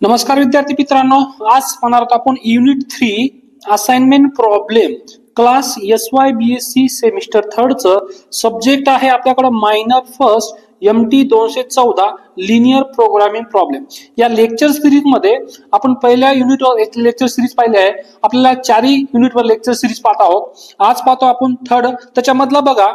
नमस्कार विद्यार्थी मित्रांनो, आज पाहणार आहोत आपण unit 3 assignment problem class SY BSc semester 3 च सब्जेक्ट आहे आपल्याकडे minor first MT 214 linear programming problem. या लेक्चर सिरीज मध्ये आपण पहिल्या युनिटवर एक लेक्चर सिरीज पाहिले आहे। आपल्याला चारही युनिटवर लेक्चर सिरीज पाहत आहोत। आज पाहतो आपण थर्ड, त्याच्यामधला बघा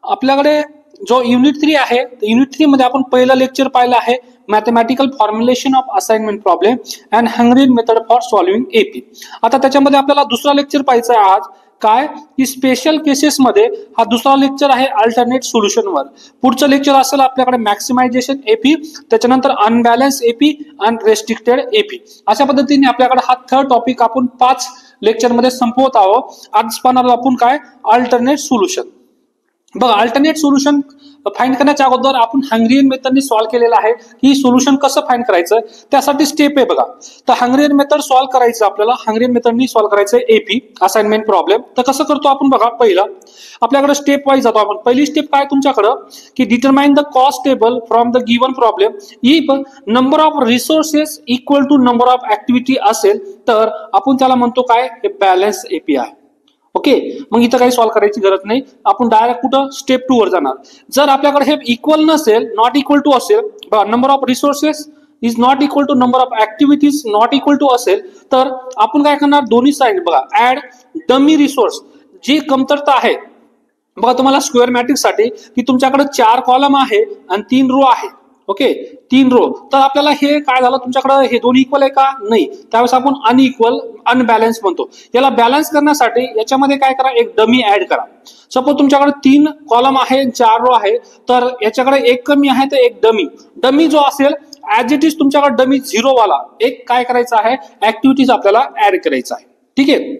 आपल्याकडे जो युनिट 3 आहे, युनिट 3 मध्ये आपण पहिला लेक्चर पाहिला आहे mathematical formulation of assignment problem and Hungarian method for solving AP। आता त्याच्यामध्ये आपल्याला दुसरा लेक्चर पाहायचा आहे आज, काय की स्पेशल केसेस मध्ये हा दुसरा लेक्चर आहे अल्टरनेट सोल्युशन वर। पुढचं लेक्चर असेल आपल्याकडे मॅक्सिमायझेशन AP, त्याच्यानंतर अनबॅलन्स AP आणि रेस्ट्रिक्टेड AP। अशा पद्धतीने आपल्याकडे हा थर्ड टॉपिक आपण 5 लेक्चर मध्ये संपवत आहोत। आज पाहणार आपण काय अल्टरनेट सोल्युशन। बघा, अल्टरनेट सोल्युशन फाइंड करण्याच्या अगोदर आपण हंगेरियन मेथडने सॉल्व्ह केलेला आहे की सोल्युशन कसं फाइंड करायचं, त्यासाठी स्टेप आहे बघा। तर हंगेरियन मेथड सॉल्व्ह करायचं आपल्याला, हंगेरियन मेथडने सॉल्व्ह करायचं AP असाइनमेंट प्रॉब्लेम। तर कसं करतो आपण बघा, पहिला आपल्याकडे स्टेप वाईज जातो आपण। पहिली स्टेप काय तुमच्याकडे की determine the cost table from the given problem if number of resources equal to number of activity असेल तर आपण त्याला म्हणतो काय, हे बॅलन्स AP आहे। ओके, मग इथं काही सॉल्व्ह करायची गरज नाही, आपण डायरेक्ट कुठं स्टेप 2 वर जाणार। जर आपल्याकडे हे इक्वल नसेल, नॉट इक्वल टू असेल, number of resources is not equal to number of activities not equal to असेल तर आपण काय करणार, दोन्ही साइड बघा ऍड डमी रिसोर्स, जी कमतरता आहे बघा तुम्हाला स्क्वेअर मॅट्रिक्स साठी की तुमच्याकडे 4 कॉलम आहे आणि 3 रो आहे। ओके, 3 रो, तर आपल्याला हे काय झालं, तुमच्याकडे हे दोन्ही इक्वल आहे का, नाही, त्यावेळेस आपण अनइक्वल अनबॅलन्स म्हणतो। याला बॅलन्स करण्यासाठी याच्यामध्ये काय करा, एक डमी ऍड करा। सपोज तुमच्याकडे 3 कॉलम आहे 4 रो आहे, तर याच्याकडे एक कमी आहे तर एक डमी जो असेल ऍज इट इज तुमच्याकडे डमी 0 वाला एक काय करायचा आहे, ऍक्टिव्हिटीज आपल्याला ऍड करायचा आहे। ठीक आहे,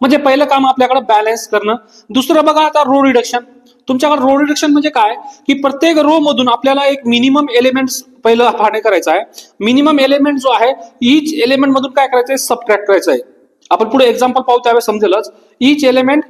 म्हणजे पहिलं काम आपल्याकडे बॅलन्स करणं। दुसरं बघा आता रो रिडक्शन। तुमच्याकडे रो रिडक्शन म्हणजे काय की प्रत्येक रो मधून आपल्याला एक मिनिमम एलिमेंट्स पहिलं फायंड करायचा आहे। मिनिमम एलिमेंट जो आहे ईच एलिमेंट मधून काय करायचंय, सबट्रॅक्ट करायचं आहे। आपण पुढे एक्झाम्पल पाहू त्यावेळेस समजेलच। ईच एलिमेंट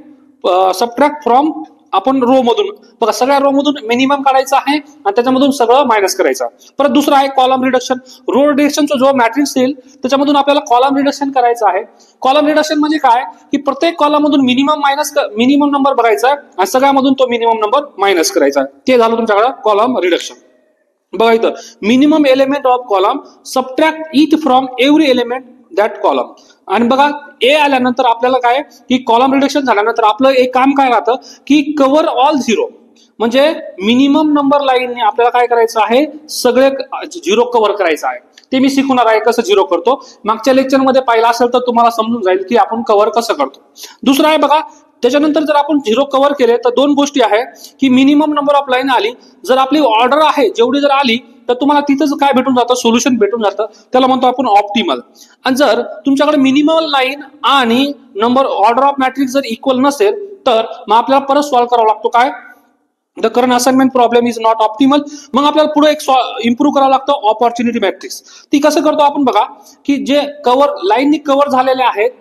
सबट्रॅक्ट फ्रॉम आपण रो मधून बघा, सगळ्या रो मधून मिनिमम काढायचा आहे आणि त्याच्यामधून सगळं मायनस करायचं। परत दुसरं आहे कॉलम रिडक्शन। रो रिडक्शनचा जो मॅट्रिक्स येईल त्याच्यामधून आपल्याला कॉलम रिडक्शन करायचं आहे। कॉलम रिडक्शन म्हणजे काय की प्रत्येक कॉलम मधून मिनिमम नंबर बघायचा आहे आणि सगळ्यामधून तो मिनिमम नंबर मायनस करायचा आहे। ते झालं तुमच्याकडे कॉलम रिडक्शन। बघा इथं minimum element of column subtract it from every element that column. आणि बघा ए आल्यानंतर आपल्याला काय की कॉलम रिडक्शन झाल्यानंतर आपलं एक काम काय राहतं की कव्हर ऑल 0, म्हणजे मिनिमम नंबर लाईनने आपल्याला काय करायचं आहे, सगळे 0 कव्हर करायचं आहे। ते मी शिकवणार आहे कसं 0 करतो। मागच्या लेक्चर मध्ये पाहिलं असेल तर तुम्हाला समजून जाईल की आपण कव्हर कसं करतो। दुसरं आहे बघा, त्याच्यानंतर जर आपण 0 कव्हर केले तर दोन गोष्टी आहेत की मिनिमम नंबर ऑफ लाईन आली, जर आपली ऑर्डर आहे जेवढी जर आली तर तुम्हाला तिथंच काय भेटून जातं, सोल्युशन भेटून जातं, त्याला म्हणतो आपण ऑप्टिमल। आणि जर तुमच्याकडे मिनिमम लाईन आणि नंबर ऑर्डर ऑफ मॅट्रिक्स जर इक्वल नसेल तर मग आपल्याला परत सॉल्व्ह करावा लागतो काय, the current assignment problem is not optimal. मग आपल्याला पुढे एक इम्प्रूव्ह करावं लागतं ऑपॉर्च्युनिटी मॅट्रिक्स। ती कसं करतो आपण बघा की जे कव्हर लाईननी कव्हर झालेले आहेत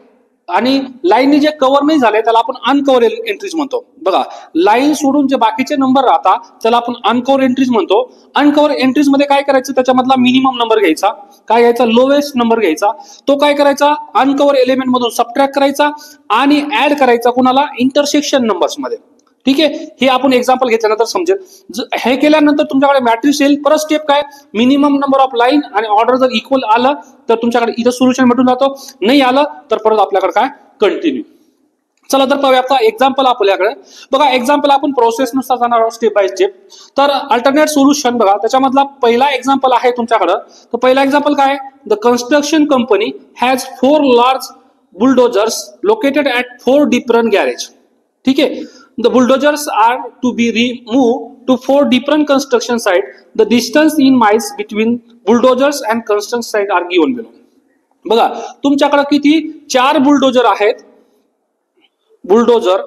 आणि लाईननी जे कव्हर नाही झाले त्याला आपण अनकव्हर एंट्रीज म्हणतो। बघा, लाईन सोडून जे बाकीचे नंबर राहतात त्याला आपण अनकव्हर एंट्रीज म्हणतो। अनकव्हर एंट्रीज मध्ये काय करायचं, त्याच्यामधला मिनिमम नंबर घ्यायचा, काय घ्यायचा, लोवेस्ट नंबर घ्यायचा, तो काय करायचा अनकव्हर एलिमेंट मधून सबट्रॅक्ट करायचा आणि ऍड करायचा कुणाला, इंटरसेक्शन नंबर्स मध्ये। ठीक आहे, हे आपण एक्झाम्पल घेतल्यानंतर समजेल। हे केल्यानंतर तुमच्याकडे मॅट्रिक्स येईल। परत स्टेप काय, मिनिमम नंबर ऑफ लाईन आणि ऑर्डर जर इक्वल आलं तर तुमच्याकडे इथं सोल्युशन भेटून जातो, नाही आलं तर परत आपल्याकडे काय कंटिन्यू। चला तर पाहूया आता एक्झाम्पल आपल्याकडे। बघा एक्झाम्पल आपण प्रोसेस नुसार जाणार आहोत स्टेप बाय स्टेप। तर अल्टरनेट सोल्युशन बघा, त्याच्यामधला पहिला एक्झाम्पल आहे तुमच्याकडे। तर पहिला एक्झाम्पल काय, the construction company has 4 large bulldozers located at 4 different garage. ठीक आहे, the bulldozers are to be removed to 4 different construction sites. The distance in miles between bulldozers and construction site are given below. बघा तुमच्याकडे किती 4 bulldozer आहेत, bulldozer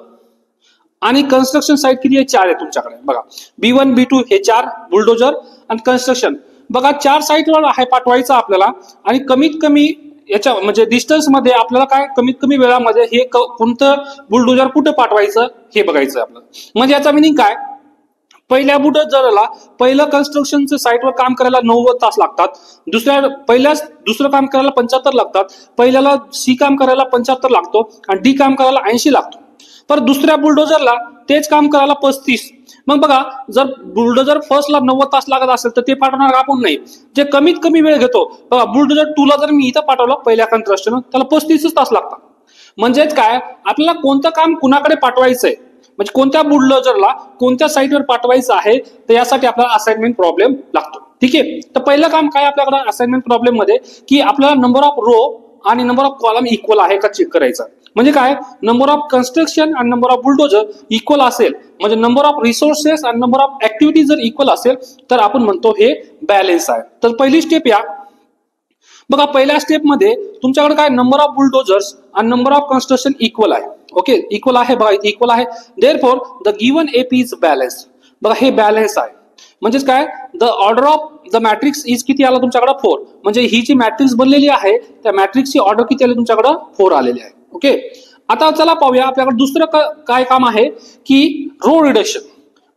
आणि construction site किती आहे, 4 आहे तुमच्याकडे। बघा B1 B2 हे 4 बुलडोजर आणि कन्स्ट्रक्शन बघा 4 साइटवर आहे पाठवायचं आपल्याला। आणि कमीत कमी याच्या म्हणजे डिस्टन्स मध्ये आपल्याला काय कमीत कमी वेळामध्ये हे कोणतं बुलडोजर कुठे पाठवायचं हे बघायचं आपल्याला। म्हणजे याचा मिनिंग काय, पहिल्या बुलडोझरला पहिलं कन्स्ट्रक्शनचं साईटवर काम करायला 90 तास लागतात, दुसरं काम करायला 75 लागतात, पहिल्याला सी काम करायला 75 लागतो आणि डी काम करायला 80 लागतो. पर दुसऱ्या बुलडोझरला तेच काम करायला 35. मग बघा, जर बुलडोझर फर्स्टला 90 तास लागत असेल तर ते पाठवणार आपण नाही. जे कमीत कमी वेळ घेतो बघा, बुलडोझर 2 ला जर मी इथं पाठवलं पहिल्या कन्स्ट्रक्शन, त्याला 35 तास लागतात. म्हणजेच काय, आपल्याला कोणतं काम कुणाकडे पाठवायचंय, म्हणजे कोणत्या बुलडोझरला कोणत्या साईटवर पाठवायचं आहे, तर यासाठी आपल्याला असाइनमेंट प्रॉब्लेम लागतो. ठीक आहे. तर पहिलं काम काय आपल्याकडे असाइनमेंट प्रॉब्लेम मध्ये, की आपल्याला नंबर ऑफ रो आणि नंबर ऑफ कॉलम इक्वल आहे का चेक करायचं. म्हणजे काय, नंबर ऑफ कन्स्ट्रक्शन आणि नंबर ऑफ बुलडोझर इक्वल असेल, म्हणजे नंबर ऑफ रिसोर्सेस आणि नंबर ऑफ ऍक्टिव्हिटी जर इक्वल असेल तर आपण म्हणतो हे बॅलन्स आहे. तर पहिली स्टेप या बघा, पहिल्या स्टेप मध्ये तुमच्याकडे काय, नंबर ऑफ बुलडोझर्स आणि नंबर ऑफ कन्स्ट्रक्शन इक्वल आहे. ओके, इक्वल आहे बघा, इक्वल आहे. Therefore the given AP is balance. बघा, हे बॅलन्स आहे. म्हणजेच काय, the order of the matrix is किती आला तुमच्याकडे 4. म्हणजे ही जी मॅट्रिक्स बनलेली आहे त्या मॅट्रिक्सची ऑर्डर किती आली तुमच्याकडे 4 आलेली आहे. ओके, आता चला पाहूया आपल्याकडे दुसरं काय काम आहे, की रो रिडक्शन.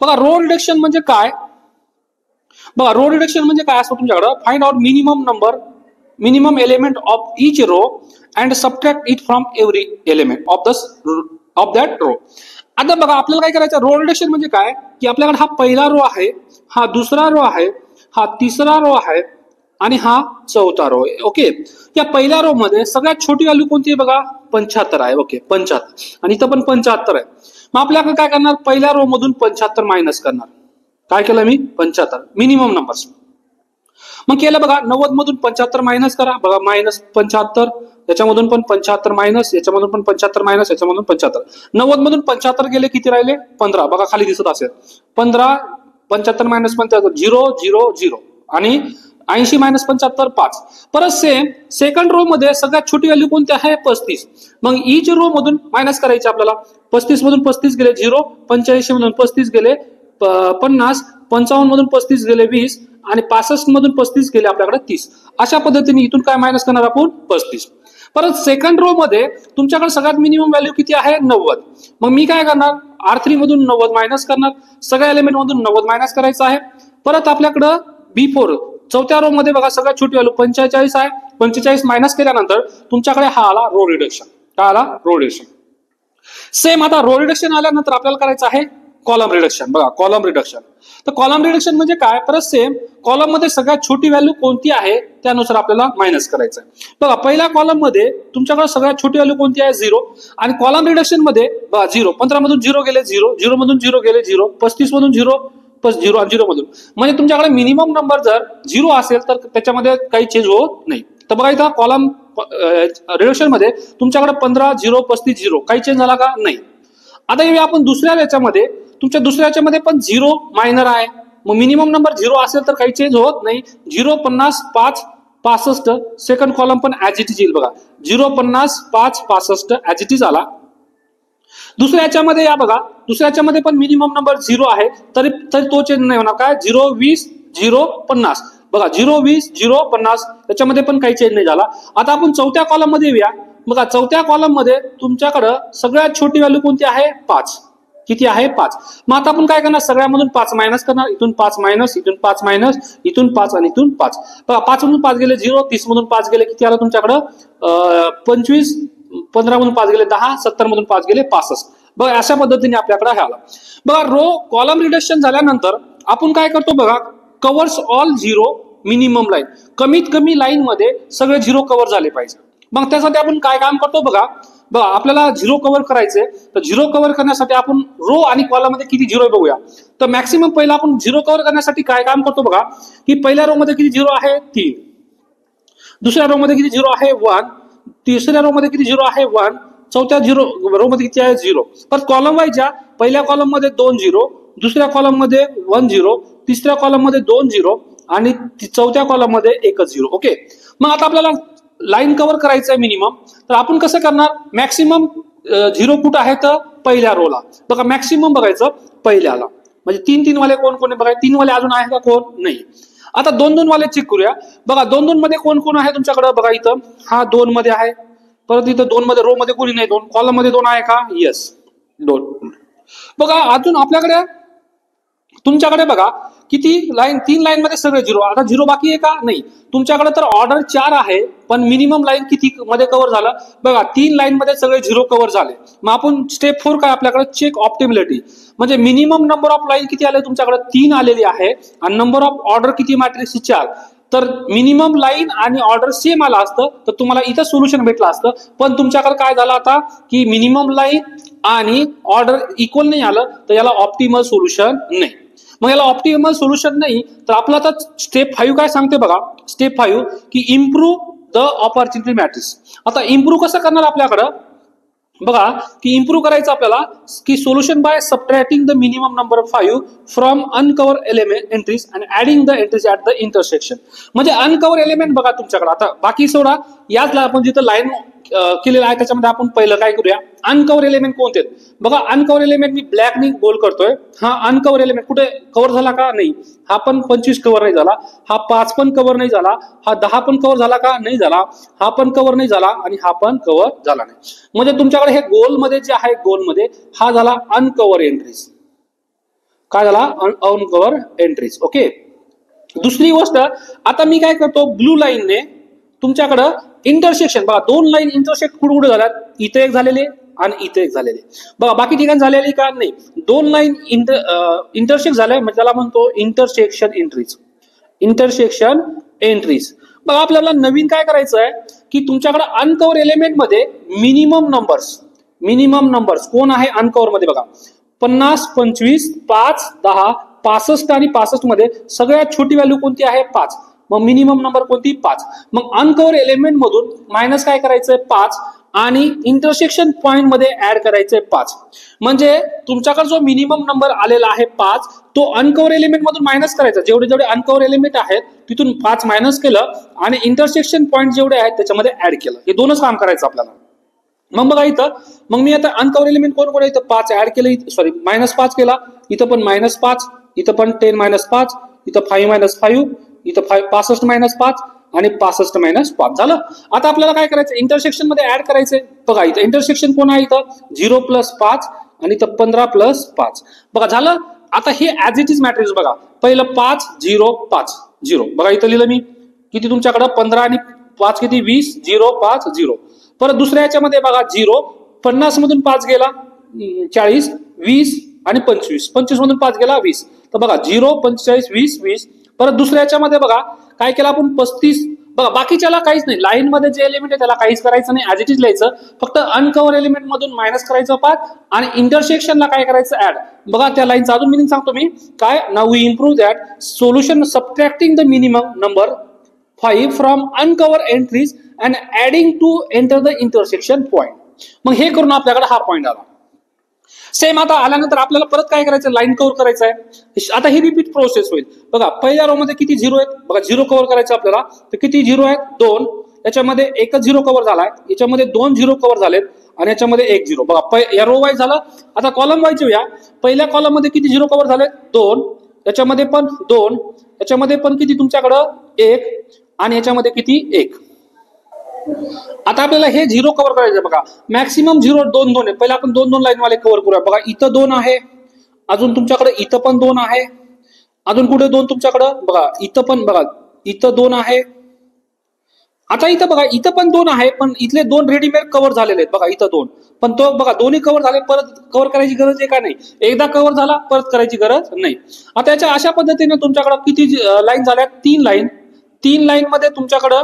बघा, रो रिडक्शन म्हणजे काय, बघा रो रिडक्शन म्हणजे काय असतं तुमच्याकडे, find out minimum element of each row and subtract it from every element of that row. आता बघा, आपल्याला काय करायचं, रो रिडक्शन म्हणजे काय, की आपल्याकडे हा पहिला रो आहे, हा दुसरा रो आहे, हा तिसरा रो आहे आणि हा चौथा रो आहे. ओके, या पहिल्या रो मध्ये सगळ्यात छोटी व्हॅल्यू कोणती आहे बघा, 75 आहे. ओके, 75, आणि इथं पण 75 आहे. मग आपल्याकडे काय करणार, पहिल्या रो मधून 75 मायनस करणार. काय केलं मी, 75 मिनिमम नंबर्स. मग केलं बघा, 90 मधून 75 मायनस करा. बघा, -75, याच्यामधून पण 75 मायनस, याच्यामधून पण 75 मायनस, याच्यामधून 75. 90 मधून 75 गेले, किती राहिले 15. बघा खाली दिसत असेल 15, 75 मायनस 75 0 0 0 आणि 80 मायनस 75 5. परत सेम सेकंड रो मध्ये सगळ्यात छोटी व्हॅल्यू कोणती आहे, 35. मग ईच रो मधून मायनस करायचे आपल्याला. 35 मधून 35 गेले 0, 85 मधून 35 गेले 50, 55 मधून 35 गेले 20 आणि 65 मधून 35 गेले आपल्याकडे 30. अशा पद्धतीने इथून काय मायनस करणार आपण, 35. परत सेकंड रो मध्ये तुमच्याकडे सगळ्यात मिनिमम व्हॅल्यू किती आहे, 90. मग मी काय करणार, R3 मधून 90 मायनस करणार, सगळ्या एलिमेंट मधून 90 मायनस करायचं आहे. परत आपल्याकडं B4 चौथ्या रो मध्ये बघा, सगळ्यात छोटी व्हॅल्यू 45 आहे. 45 मायनस केल्यानंतर तुमच्याकडे हा आला रो रिडक्शन. काय आला, रो रिडक्शन. सेम आता रो रिडक्शन आल्यानंतर आपल्याला करायचं आहे कॉलम रिडक्शन. बघा, कॉलम रिडक्शन. तर कॉलम रिडक्शन म्हणजे काय, परत सेम कॉलम मध्ये सगळ्यात छोटी व्हॅल्यू कोणती आहे त्यानुसार आपल्याला मायनस करायचं आहे. बघा, पहिल्या कॉलम मध्ये तुमच्याकडे सगळ्यात छोटी व्हॅल्यू कोणती आहे, 0. आणि कॉलम रिडक्शन मध्ये बघा 0, 15 मधून 0 गेले 0, 0 मधून 0 गेले 0, 35 मधून 0, 0 आणि 0 मधून. म्हणजे तुमच्याकडे मिनिमम नंबर जर 0 असेल तर त्याच्यामध्ये काही चेंज होत नाही. तर बघा, इथं कॉलम रिडक्शन मध्ये तुमच्याकडे 15 0 35 0 काही चेंज झाला का, नाही. आता येऊया आपण दुसऱ्या याच्यामध्ये, तुमच्या दुसऱ्या याच्यामध्ये पण 0 मायनर आहे. मग मिनिमम नंबर 0 असेल तर काही चेंज होत नाही. 0 50 5 65, सेकंड कॉलम पण ऍज इट इज येईल. बघा, 0 50 5 65 ऍज इट इज आला. दुसऱ्या याच्यामध्ये या बघा, दुसऱ्या याच्यामध्ये पण मिनिमम नंबर 0 आहे, तरी तो चेंज नाही होणार. काय, 0 20 0 50. बघा, 0 20 0 50 त्याच्यामध्ये पण काही चेंज नाही झाला. आता आपण चौथ्या कॉलम मध्ये येऊया. बघा, चौथ्या कॉलम मध्ये तुमच्याकडे सगळ्यात छोटी व्हॅल्यू कोणती आहे, 5. किती आहे, 5. मग आता आपण काय करणार, सगळ्यामधून 5 मायनस करणार. इथून 5 मायनस, इथून 5 मायनस, इथून 5 आणि इथून 5. बघा, 5 मधून 5 गेले 0, 30 मधून 5 गेले किती आलं तुमच्याकडं, 25, 15 मधून 5 गेले 10, 70 मधून 5 गेले 65. बघा, अशा पद्धतीने आपल्याकडे हे आला. बघा, रो कॉलम रिडक्शन झाल्यानंतर आपण काय करतो बघा, कव्हर्स ऑल 0 मिनिमम लाईन. कमीत कमी लाईन मध्ये सगळे 0 कव्हर झाले पाहिजे. मग त्यासाठी आपण काय काम करतो बघा, आपल्याला 0 कव्हर करायचे. तर 0 कव्हर करण्यासाठी आपण रो आणि कॉलम मध्ये किती 0 बघूया. तर मॅक्सिमम पहिला आपण 0 कव्हर करण्यासाठी काय काम करतो बघा, की पहिल्या रो मध्ये किती 0 आहे, 3. दुसऱ्या रो मध्ये किती 0 आहे, 1. तिसऱ्या रो मध्ये किती 0 आहे, 1. चौथ्या रो मध्ये किती आहे, 0. तर कॉलम वाईजच्या पहिल्या कॉलम मध्ये 2 0, दुसऱ्या कॉलम मध्ये 1 0, तिसऱ्या कॉलम मध्ये 2 0 आणि चौथ्या कॉलम मध्ये 1 0. ओके, मग आता आपल्याला लाईन कव्हर करायचं आहे मिनिमम. तर आपण कसं करणार, मॅक्सिमम 0 कुठं आहे तर पहिल्या रोला. बघा, मॅक्सिमम बघायचं पहिल्याला. म्हणजे 3 वाले कोण कोण आहे बघा, 3 वाले अजून आहे का, कोण नाही. आता 2 वाले चेक करूया. बघा, 2 मध्ये कोण कोण आहे तुमच्याकडे. बघा, इथं हा 2 मध्ये आहे. परत इथं 2 मध्ये रो मध्ये कोणी नाही. 2 कॉलम मध्ये 2 आहे का, येस 2. बघा, अजून आपल्याकडे तुमच्याकडे बघा किती लाईन, 3 लाईन मध्ये सगळे झिरो. आता झिरो बाकी आहे का? नाही. तुमच्याकडे तर ऑर्डर 4 आहे, पण मिनिमम लाईन किती मध्ये कव्हर झालं बघा, 3 लाईन मध्ये सगळे झिरो कव्हर झाले. मग आपण स्टेप 4 काय आपल्याकडे चेक ऑप्टिमिलिटी, म्हणजे मिनिमम नंबर ऑफ लाईन किती आले तुमच्याकडे 3 आलेली आहे आणि नंबर ऑफ ऑर्डर किती मॅट्रिक्सची 4. तर मिनिमम लाईन आणि ऑर्डर सेम आला असतं तर तुम्हाला इथं सोल्युशन भेटलं असतं. पण तुमच्याकडे काय झालं आता की मिनिमम लाईन आणि ऑर्डर इक्वल नाही आलं, तर याला ऑप्टिमल सोल्युशन नाही. मग याला ऑप्टिमल सोल्युशन नाही तर आपला आता स्टेप 5 काय सांगते बघा. स्टेप 5 की इम्प्रूव्ह द ऑपॉर्च्युनिटी मॅट्रिक्स. आता इम्प्रूव्ह कसं करणार आपल्याकडं बघा की इम्प्रूव्ह करायचं आपल्याला की solution by subtracting the minimum number 5 from uncover element entries and adding the entries at the intersection. म्हणजे अनकव्हर एलिमेंट बघा तुमच्याकडे, आता बाकी सोडा, याच आपण जिथं लाईन केलेलं आहे त्याच्यामध्ये आपण पहिलं काय करूया, अनकव्हर एलिमेंट कोणते बघा. अनकव्हर एलिमेंट मी ब्लॅकनी बोल्ड करतोय. हा अनकव्हर एलिमेंट कुठे कव्हर झाला का? नाही. हा पण 25 कव्हर नाही झाला, हा 5 पण कव्हर नाही झाला, हा 10 पण कव्हर झाला का? नाही झाला. हा पण कव्हर नाही झाला आणि हा पण कव्हर झाला नाही. म्हणजे तुमच्याकडे हे गोल मध्ये जे आहे, गोल मध्ये हा झाला अनकव्हर एंट्रीज. काय झाला? अनकव्हर एंट्रीज. ओके. दुसरी गोष्ट, आता मी काय करतो, ब्लू लाईनने तुमच्याकडं इंटरसेक्शन बघा, 2 लाईन इंटरसेक्ट कुठे कुठे झाल्यात, इथे एक झालेले आणि इथे एक झालेले बघा, बाकी ठिकाणी झालेली का? नाही. 2 लाईन इंटरसेक्ट झाल्या म्हणजे त्याला म्हणतो इंटरसेक्शन एंट्रीज. इंटरसेक्शन एंट्रीज बघा. आपल्याला नवीन काय करायचं आहे की तुमच्याकडे अनकव्हर एलिमेंट मध्ये मिनिमम नंबर्स कोण आहे अनकव्हर मध्ये बघा. 50, 25, 5, 10, 65 आणि 65 मध्ये सगळ्यात छोटी व्हॅल्यू कोणती आहे? 5. मग मिनिमम नंबर कोणती? 5. मग अनकव्हर एलिमेंट मधून मायनस काय करायचंय? 5 आणि इंटरसेक्शन पॉइंट मध्ये ऍड करायचंय 5. म्हणजे तुमच्याकडे जो मिनिमम नंबर आलेला आहे 5, तो अनकव्हर एलिमेंट मधून मायनस करायचा. जेवढे जेवढे अनकव्हर एलिमेंट आहेत तिथून 5 मायनस केलं आणि इंटरसेक्शन पॉइंट जेवढे आहेत त्याच्यामध्ये ऍड केलं. हे दोनच काम करायचं आपल्याला. मग बघा इथं, मग मी आता अनकव्हर एलिमेंट कोण कोण आहे? इथं 5 ऍड केलं, सॉरी -5 केला, इथं पण -5, इथं पण 10 - 5, इथं 5 - 5, इथं 65 - 5 आणि 65 - 5 झालं. आता आपल्याला काय करायचं? इंटरसेक्शन मध्ये ऍड करायचंय. बघा इथं इंटरसेक्शन कोण आहे? इथं 0 + 5 आणि इथं 15 + 5 बघा झालं. आता हे ऍज इट इज मॅट्रिक्स बघा. पहिलं 5 0 5 0 बघा, इथं लिहिलं मी किती तुमच्याकडं 15 आणि 5 किती? 20 0 5 0. परत दुसऱ्या याच्यामध्ये बघा 0 50 मधून 5 गेला 40, 20 आणि 25, 25 मधून 5 गेला 20. तर बघा 0 45 20 20. परत दुसऱ्या याच्यामध्ये बघा काय केलं आपण? 35 बघा. बाकीच्याला काहीच नाही, लाईन मध्ये जे एलिमेंट आहे त्याला काहीच करायचं नाही, ऍज इट इज लिहायचं. फक्त अनकव्हर एलिमेंट मधून मायनस करायचं 5 आणि इंटरसेक्शनला काय करायचं? ऍड. बघा त्या लाईनचं अजून मिनिंग सांगतो मी काय. Now we improve that solution subtracting the minimum number 5 from uncover entries and adding to enter the intersection point. मग हे करून आपल्याकडे हा पॉइंट आला. सेम आता आल्यानंतर आपल्याला परत काय करायचं? लाईन कव्हर करायचं आहे. आता ही रिपीट प्रोसेस होईल बघा. पहिल्या रो मध्ये किती 0 आहेत बघा. 0 कव्हर करायचं आपल्याला. तर किती 0 आहेत? 2. याच्यामध्ये एकच 0 कव्हर झालाय, याच्यामध्ये 2 0 कव्हर झालेत आणि याच्यामध्ये 1 0 बघा. या रो वाईज झालं. आता कॉलम वाईज येऊया. पहिल्या कॉलम मध्ये किती 0 कव्हर झालेत? 2. याच्यामध्ये पण 2. याच्यामध्ये पण किती तुमच्याकडं? 1 आणि याच्यामध्ये किती? 1. आता आपल्याला हे 0 कव्हर करायचं बघा. मॅक्सिमम 0 2 2 आहे. पहिला आपण 2 2 लाईन वाले कव्हर करूया बघा. इथं 2 आहे, अजून तुमच्याकडे इथं पण 2 आहे, अजून कुठे 2 तुमच्याकडं बघा. इथं पण बघा, इथं 2 आहे. आता इथं बघा, इथं पण 2 आहे, पण इथले 2 रेडीमेड कव्हर झालेले आहेत बघा. इथं 2 पण तो बघा दोन्ही कव्हर झाले. परत कव्हर करायची गरज आहे का? नाही. एकदा कव्हर झाला परत करायची गरज नाही. आता याच्या अशा पद्धतीने तुमच्याकडे किती लाईन झाल्या? 3 लाईन. 3 लाईन मध्ये तुमच्याकडं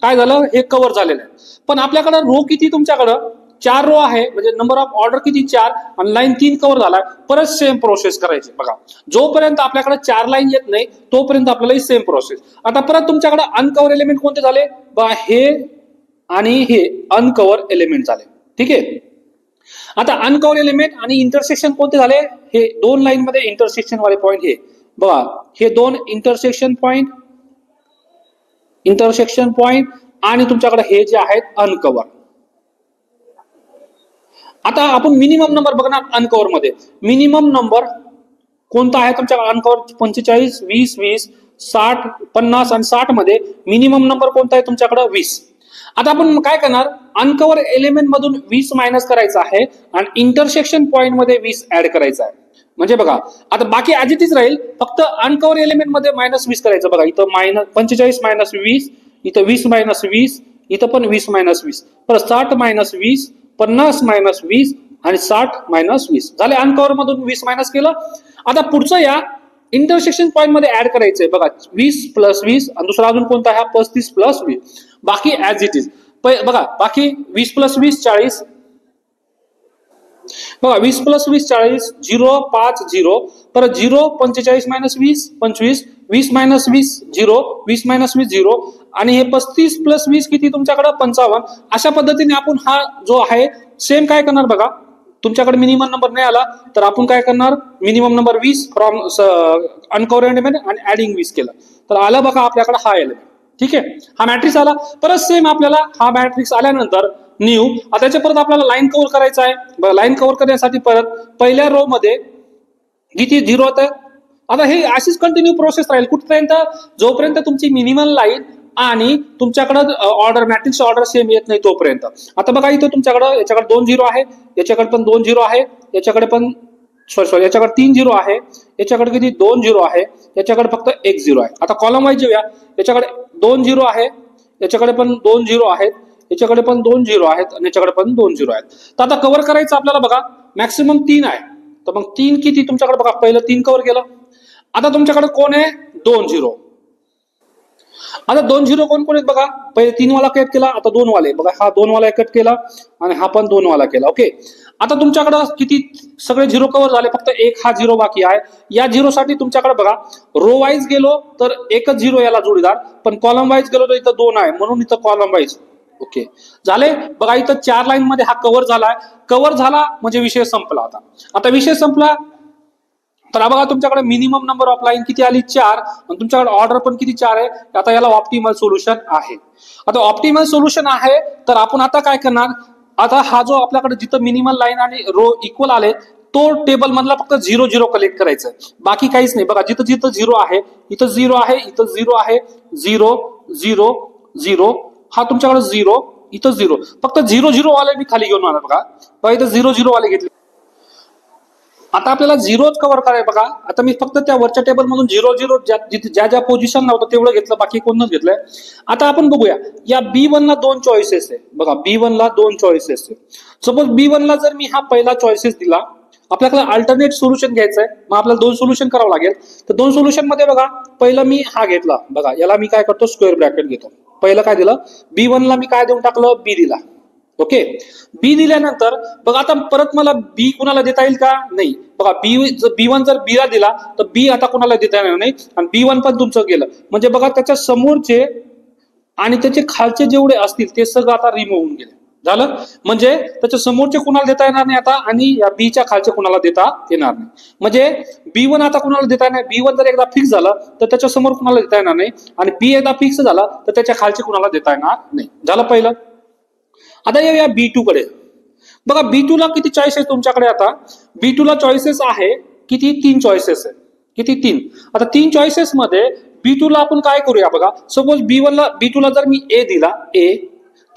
काय झालं? हे कव्हर झालेलं आहे. पण आपल्याकडे रो किती? तुमच्याकडं 4 रो आहे, म्हणजे नंबर ऑफ ऑर्डर किती? 4 आणि लाईन 3 कव्हर झालाय. परत सेम प्रोसेस करायची बघा. जोपर्यंत आपल्याकडे 4 लाईन येत नाही तोपर्यंत आपल्याला सेम प्रोसेस. आता परत तुमच्याकडे अनकव्हर एलिमेंट कोणते झाले बघा? हे आणि हे अनकव्हर एलिमेंट झाले. ठीक आहे. आता अनकव्हर एलिमेंट आणि इंटरसेक्शन कोणते झाले? हे 2 लाईन मध्ये इंटरसेक्शन वाले पॉइंट हे बघा. हे 2 इंटरसेक्शन पॉइंट आणि तुमच्याकडे हे जे आहेत अनकव्हर. आता आपण मिनिमम नंबर बघणार अनकव्हर मध्ये. मिनिमम नंबर कोणता आहे तुमच्याकडे अनकव्हर? 45 20 20 60 50 आणि 60 मध्ये मिनिमम नंबर कोणता आहे तुमच्याकडे? 20. आता आपण काय करणार? अनकव्हर एलिमेंट मधून 20 मायनस करायचं आहे आणि इंटरसेक्शन पॉइंट मध्ये 20 ऍड करायचं आहे. म्हणजे बघा आता बाकी ऍज इट इज राहील, फक्त अनकव्हर एलिमेंट मध्ये -20 करायचं. बघा इथं -45 -20, इथं 20 -20, इथं पण 20 -20, परत 60 -20, 50 -20 आणि 60 -20 झाले. अनकव्हर मधून 20 मायनस केलं. आता पुढचं या इंटरसेक्शन पॉईंट मध्ये ऍड करायचंय. बघा 20 + 20 आणि दुसरा अजून कोणता हा 35 + 20. बाकी ऍज इट इज. बघा बाकी 20 + 20 40. बघा 20 + 20 40, 0 5 0, परत 0 45 - 20 25, 20 - 20 0, 20 - 20 0 आणि हे 35 + 20 किती तुमच्याकडे 55. अशा पद्धतीने आपण हा जो आहे सेम काय करणार बघा, तुमच्याकडे मिनिमम नंबर नाही आला तर आपण काय करणार, minimum number 20 from uncover element आणि ऍडिंग 20 केलं तर आलं बघा आपल्याकडे हा एलिमेंट. ठीक आहे, हा मॅट्रिक्स आला. परत सेम आपल्याला हा मॅट्रिक्स आल्यानंतर न्यू आता त्याच्या परत आपल्याला लाईन कव्हर करायचा आहे. लाईन कव्हर करण्यासाठी परत पहिल्या रो मध्ये किती 0 होतं. आता हे अशीच कंटिन्यू प्रोसेस राहील कुठपर्यंत, जोपर्यंत तुमची मिनिमम लाईन आणि तुमच्याकडे ऑर्डर मॅट्रिक्स ऑर्डर सेम येत नाही तोपर्यंत. आता बघा इथं तुमच्याकडे याच्याकडे 2 0 आहे, याच्याकडे पण 2 0 आहे, याच्याकडे पण सॉरी याच्याकडे 3 0 आहे, याच्याकडे किती 2 0 आहे, याच्याकडे फक्त 1 0 आहे. आता कॉलम वाईज जेव्हा याच्याकडे 2 0 आहे, याच्याकडे पण 2 0 आहेत, याच्याकडे पण 2 0 आहेत आणि याच्याकडे पण 2 0 आहेत. तर आता कव्हर करायचं आपल्याला बघा मॅक्सिमम 3 आहे. तर मग 3 किती तुमच्याकडे बघा, पहिलं 3 कव्हर केलं. आता तुमच्याकडे कोण आहे 2 0. आता 2 0 कोण कोण आहेत बघा, पहिले 3 वाला कट केला, आता 2 वाले बघा, हा 2 वाला कट केला आणि हा पण 2 वाला केला. ओके, आता तुमच्याकडे किती सगळे 0 कव्हर झाले, फक्त एक हा 0 बाकी आहे. या 0 साठी तुमच्याकडे बघा रो वाईज गेलो तर एकच 0 याला जोडीदार, पण कॉलम वाईज गेलो तर इथं 2 आहे म्हणून इथं कॉलम वाईज. ओके झाले बघा, इथं 4 लाईन मध्ये हा कव्हर झालाय. कव्हर झाला म्हणजे विषय संपला. आता विषय संपला तर बघा तुमच्याकडे मिनिमम नंबर ऑफ लाईन किती आली 4 आणि तुमच्याकडे ऑर्डर पण किती 4 आहे. आता याला ऑप्टिमल सोल्युशन आहे. आता ऑप्टिमल सोल्युशन आहे तर आपण आता काय करणार, आता हा जो आपल्याकडे जिथं मिनिमम लाईन आणि रो इक्वल आले तो टेबल मधला फक्त 0 0 कलेक्ट करायचं, बाकी काहीच नाही. बघा जिथं जिथं 0 आहे, इथं 0 आहे, इथं 0 आहे, 0 0 0, हा तुमच्याकडे 0, इथं 0, फक्त 0 0 वाले मी खाली घेऊन आला. बघा इथं 0 0 वाले घेतले. आता आपल्याला 0च कव्हर करायचं बघा. आता मी फक्त त्या वरच्या टेबल मधून 0 0 ज्या ज्या पोझिशन नव्हतं तेवढं घेतलं, बाकी कोणच घेतलंय. आता आपण बघूया या B1 ला 2 चॉईसेस आहे. बघा B1 ला 2 चॉईसेस आहे. सपोज B1 ला जर मी हा पहिला चॉईसेस दिला, आपल्याला अल्टरनेट सोल्युशन घ्यायचंय, मग आपल्याला 2 सोल्युशन करावं लागेल. तर 2 सोल्युशन मध्ये बघा पहिलं मी हा घेतला, बघा याला मी काय करतो स्क्वेअर ब्रॅकेट घेतो. पहिलं काय दिलं B1 ला मी काय देऊन टाकलं, B दिला. ओके, बी दिल्यानंतर बघा आता परत मला बी कुणाला देता येईल का, नाही. बघा B1 जर B ला दिला तर B आता कुणाला देता येणार नाही आणि B1 पण तुमचं गेलं. म्हणजे बघा त्याच्या समोरचे आणि त्याचे खालचे जेवढे असतील ते सगळं आता रिमूव्ह होऊन गेले. झालं म्हणजे त्याच्या समोरचे कुणाला देता येणार नाही आता आणि या बीच्या खालचे कुणाला देता येणार नाही. म्हणजे B1 आता कुणाला देता येणार नाही. B1 जर एकदा फिक्स झालं तर त्याच्या समोर कुणाला देता येणार नाही आणि B एकदा फिक्स झाला तर त्याच्या खालचे कुणाला देता येणार नाही. झालं पहिलं. आता येऊया B2 कडे. बघा B2 ला किती चॉईस आहे तुमच्याकडे. आता B2 ला चॉईसेस आहे किती, 3 चॉईसेस आहे. किती 3. आता 3 चॉईसेस मध्ये B2 ला आपण काय करूया बघा, सपोज B2 ला जर मी A दिला, A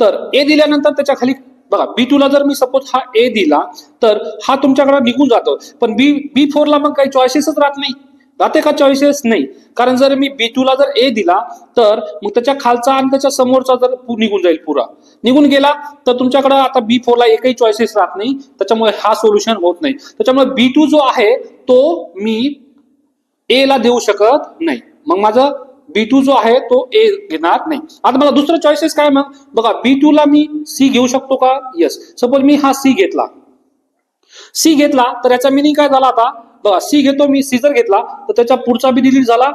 तर A दिल्यानंतर त्याच्या खाली बघा B2 ला जर मी सपोज हा A दिला तर हा तुमच्याकडे निघून जातो. पण B4 ला मग काही चॉईसेसच राहत नाही. राहते का चॉईसेस, नाही. कारण जर मी B2 ला जर A दिला तर मग त्याच्या खालचा आणि त्याच्या समोरचा जर निघून जाईल, पुरा निघून गेला तर तुमच्याकडे आता B4 ला एकही चॉईसेस राहत नाही. त्याच्यामुळे हा सोल्युशन होत नाही. त्याच्यामुळे B2 जो आहे तो मी A ला देऊ शकत नाही. मग माझं B2 जो आहे तो A घेणार नाही. आता मला दुसरं चॉईसेस काय, मग बघा B2 ला मी C घेऊ शकतो का, येस. सपोज मी हा C घेतला तर याचा मिनिंग काय झाला, आता बघा C घेतो मी, C जर घेतला तर त्याचा पुढचा बी डिलीट झाला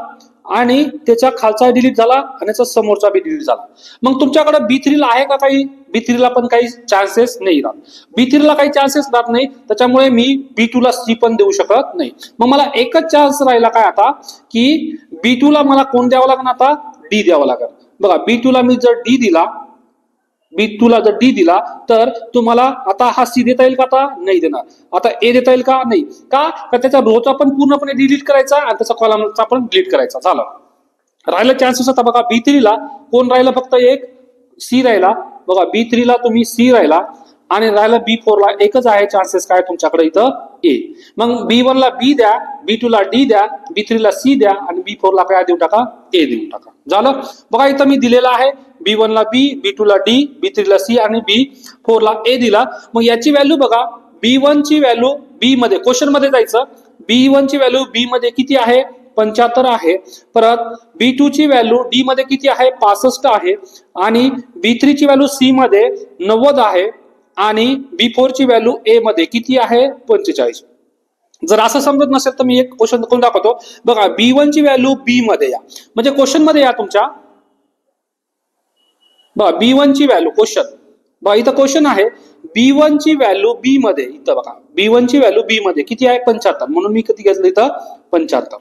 आणि त्याच्या खालचा डिलीट झाला आणि त्याचा समोरचा बी डिलीट झाला. मग तुमच्याकडे B3 ला आहे का काही, B3 ला पण काही चान्सेस नाही राहत. B3 ला काही चान्सेस राहत नाही, त्याच्यामुळे मी B2 ला C पण देऊ शकत नाही. मग मला एकच चान्स राहिला काय आता, की B2 ला मला कोण द्यावं लागणार, आता D द्यावं लागेल. बघा B2 ला मी जर D दिला तर तुम्हाला आता हा C देता येईल का, आता नाही देणार. आता A देता येईल का, नाही. का त्याचा रोचा पण पूर्णपणे डिलीट करायचा आणि त्याचा कॉलमचा पण डिलीट करायचा. झालं. राहिलं चान्सेस आता बघा B3 ला कोण राहिलं, फक्त एक C राहिला. बघा B3 ला तुम्ही C राहिला आणि राहिलं B4 ला एकच आहे चान्सेस काय तुमच्याकडे इथं ए. मग B1 ला B द्या, B2 ला D द्या, B3 ला C द्या आणि B4 ला काय देऊ टाका, A देऊ टाका. झालं. बघा इथं मी दिलेला आहे B1 ला B, B2 ला D, B3 ला C आणि B4 ला A दिला. मग याची व्हॅल्यू बघा, B1 ची व्हॅल्यू B मध्ये क्वेश्चन मध्ये जायचं. B1 ची व्हॅल्यू B मध्ये किती आहे, 75 आहे. परत B2 ची व्हॅल्यू D मध्ये किती आहे, 65 आहे. आणि B3 ची व्हॅल्यू C मध्ये 90 आहे. आणि B4 ची व्हॅल्यू A मध्ये किती आहे, 45. जर असं समजत नसेल तर मी एक क्वेश्चन करून दाखवतो. बघा B1 ची व्हॅल्यू B मध्ये या, म्हणजे क्वेश्चन मध्ये या तुमच्या. बघा B1 ची व्हॅल्यू क्वेश्चन, बघा इथं क्वेश्चन आहे B1 ची व्हॅल्यू B मध्ये. इथं बघा B1 ची व्हॅल्यू B मध्ये किती आहे, 75. म्हणून मी किती घेतलं इथं, 75.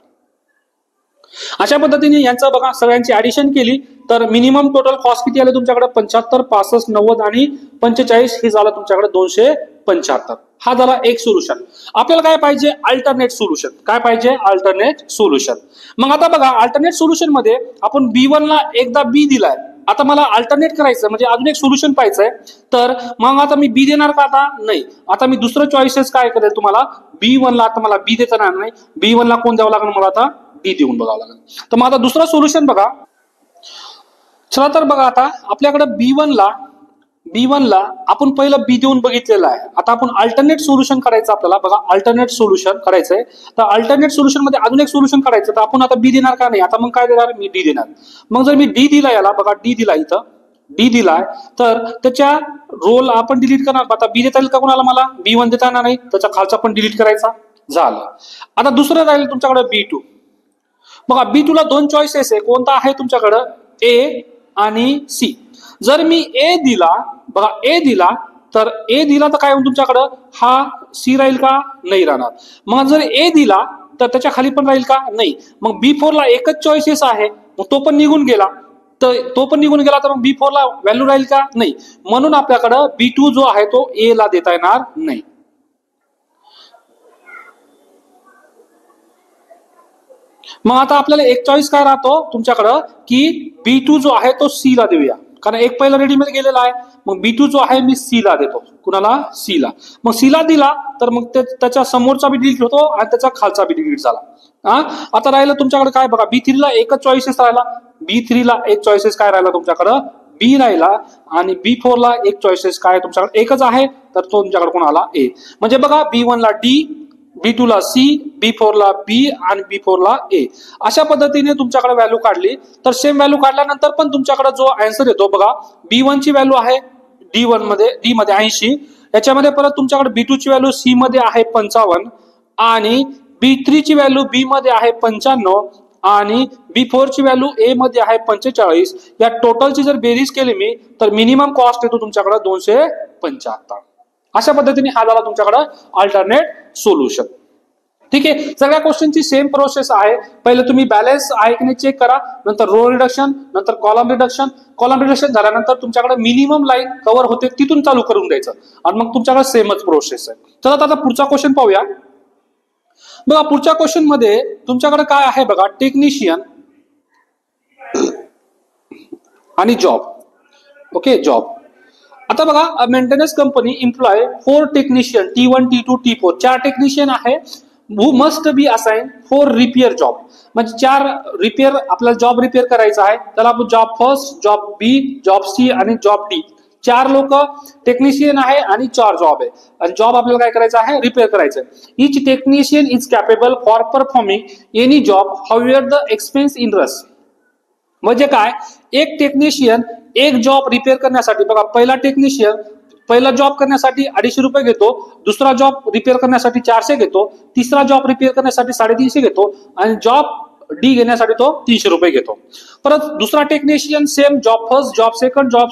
अशा पद्धतीने यांचं बघा सगळ्यांची ऍडिशन केली तर मिनिमम टोटल कॉस्ट किती आले तुमच्याकडे, 75, 65, 90 आणि 45 हे झालं तुमच्याकडे 275. हा झाला एक सोल्युशन. आपल्याला काय पाहिजे, अल्टरनेट सोल्युशन. काय पाहिजे, अल्टरनेट सोल्युशन. मग आता बघा अल्टरनेट सोल्युशन मध्ये आपण B1 ला एकदा B दिलाय, आता मला अल्टरनेट करायचं म्हणजे अजून एक सोल्युशन पाहिजे. तर मग आता मी B देणार का, आता नाही. आता मी दुसरं चॉईसेस काय करेल तुम्हाला, B1 ला आता मला B देता येणार नाही, B1 ला कोण द्यावं लागेल मला, आता D देऊन बघावं लागेल. तर मग आता दुसरं सोल्युशन बघा. चला तर बघा आता आपल्याकडे B1 ला आपण पहिलं B देऊन बघितलेलं आहे. आता आपण अल्टरनेट सोल्युशन करायचं आपल्याला. बघा अल्टरनेट सोल्युशन करायचंय. तर अल्टरनेट सोल्युशन मध्ये अजून एक सोल्युशन करायचं. तर आपण आता B देणार का नाही, आता मग काय देणार, मी D देणार. मग जर मी D दिला याला, बघा D दिला इथं, D दिलाय, तर त्याच्या रोल आपण डिलीट करणार. आता B देता येईल का कोणाला, मला B1 देता येणार नाही, त्याच्या खालचा पण डिलीट करायचा. झालं. आता दुसरं राहील तुमच्याकडे B2. बघा B2 ला दोन चॉईसेस आहे. कोणता आहे तुमच्याकडं, A आणि C. जर मी A दिला, बघा A दिला, तर A दिला तर काय होईल तुमच्याकडं, हा C राहील का, नाही राहणार. मग जर A दिला तर त्याच्या खाली पण राहील का, नाही. मग B4 ला एकच चॉईसेस आहे, मग तो पण निघून गेला. तर मग B4 ला व्हॅल्यू राहील का, नाही. म्हणून आपल्याकडं B2 जो आहे तो A ला देता येणार नाही. मग आता आपल्याला एक चॉईस काय राहतो तुमच्याकडं, की B2 जो आहे तो C ला देऊया, कारण एक पहिला रेडीमेड गेलेला आहे. मग B2 जो आहे मी C ला देतो. कुणाला, C ला. मग C ला दिला तर मग त्याच्या समोरचा बी डिलीट होतो आणि त्याचा खालचा बी डिलीट झाला. आता राहिलं तुमच्याकडे काय, बघा B3 ला एकच चॉईसेस राहिला. B3 ला एक चॉईसेस काय राहिला तुमच्याकडं, B राहिला. आणि B4 ला एक चॉईसेस काय तुमच्याकडे, एकच आहे, तर तो तुमच्याकडे कोणाला, A. म्हणजे बघा B1 ला D, B2 ला C, B4 ला B आणि B4 ला A. अशा पद्धतीने तुमच्याकडे व्हॅल्यू काढली. तर सेम व्हॅल्यू काढल्यानंतर पण तुमच्याकडे जो आन्सर येतो बघा, B1 ची व्हॅल्यू आहे D मध्ये 80. याच्यामध्ये परत तुमच्याकडे B2 ची व्हॅल्यू C मध्ये आहे 55 आणि B3 ची व्हॅल्यू B मध्ये आहे 95 आणि B4 ची व्हॅल्यू A मध्ये आहे 45. या टोटलची जर बेरीज केली मी तर मिनिमम कॉस्ट येतो तुमच्याकडे 275. अशा पद्धतीने हा झाला तुमच्याकडे अल्टरनेट सोल्युशन. ठीक आहे. सगळ्या क्वेश्चनची सेम प्रोसेस आहे. पहिले तुम्ही बॅलन्स आहे की नाही चेक करा, नंतर रो रिडक्शन, नंतर कॉलम रिडक्शन. कॉलम रिडक्शन झाल्यानंतर तुमच्याकडे मिनिमम लाईन कव्हर होते तिथून चालू करून द्यायचं आणि मग तुमच्याकडे सेमच प्रोसेस आहे. चला आता पुढचा क्वेश्चन पाहूया. बघा पुढच्या क्वेश्चन मध्ये तुमच्याकडे काय आहे बघा, टेक्निशियन आणि जॉब. Okay, job. आता बघा maintenance company employ 4 technician T1, T2, T4 4 technician आहे. who must be assigned for repair job. म्हणजे 4 रिपेअर, आपल्याला जॉब रिपेअर करायचा आहे. त्याला आपण job first, job B, job C आणि जॉब D. 4 लोक टेक्निशियन आहे आणि 4 जॉब आहे. आणि जॉब आपल्याला काय करायचं आहे, रिपेअर करायचं आहे. Each technician is capable for performing any job however the expense in रस. म्हणजे काय, एक टेक्निशियन एक जॉब रिपेअर करण्यासाठी, बघा पहिला टेक्निशियन पहिला जॉब करण्यासाठी 250 रुपये घेतो, दुसरा जॉब रिपेअर करण्यासाठी 400 घेतो, तिसरा जॉब रिपेअर करण्यासाठी 350 घेतो आणि जॉब डी घेण्यासाठी तो 300 रुपये घेतो. परत दुसरा technician same job first, job second, job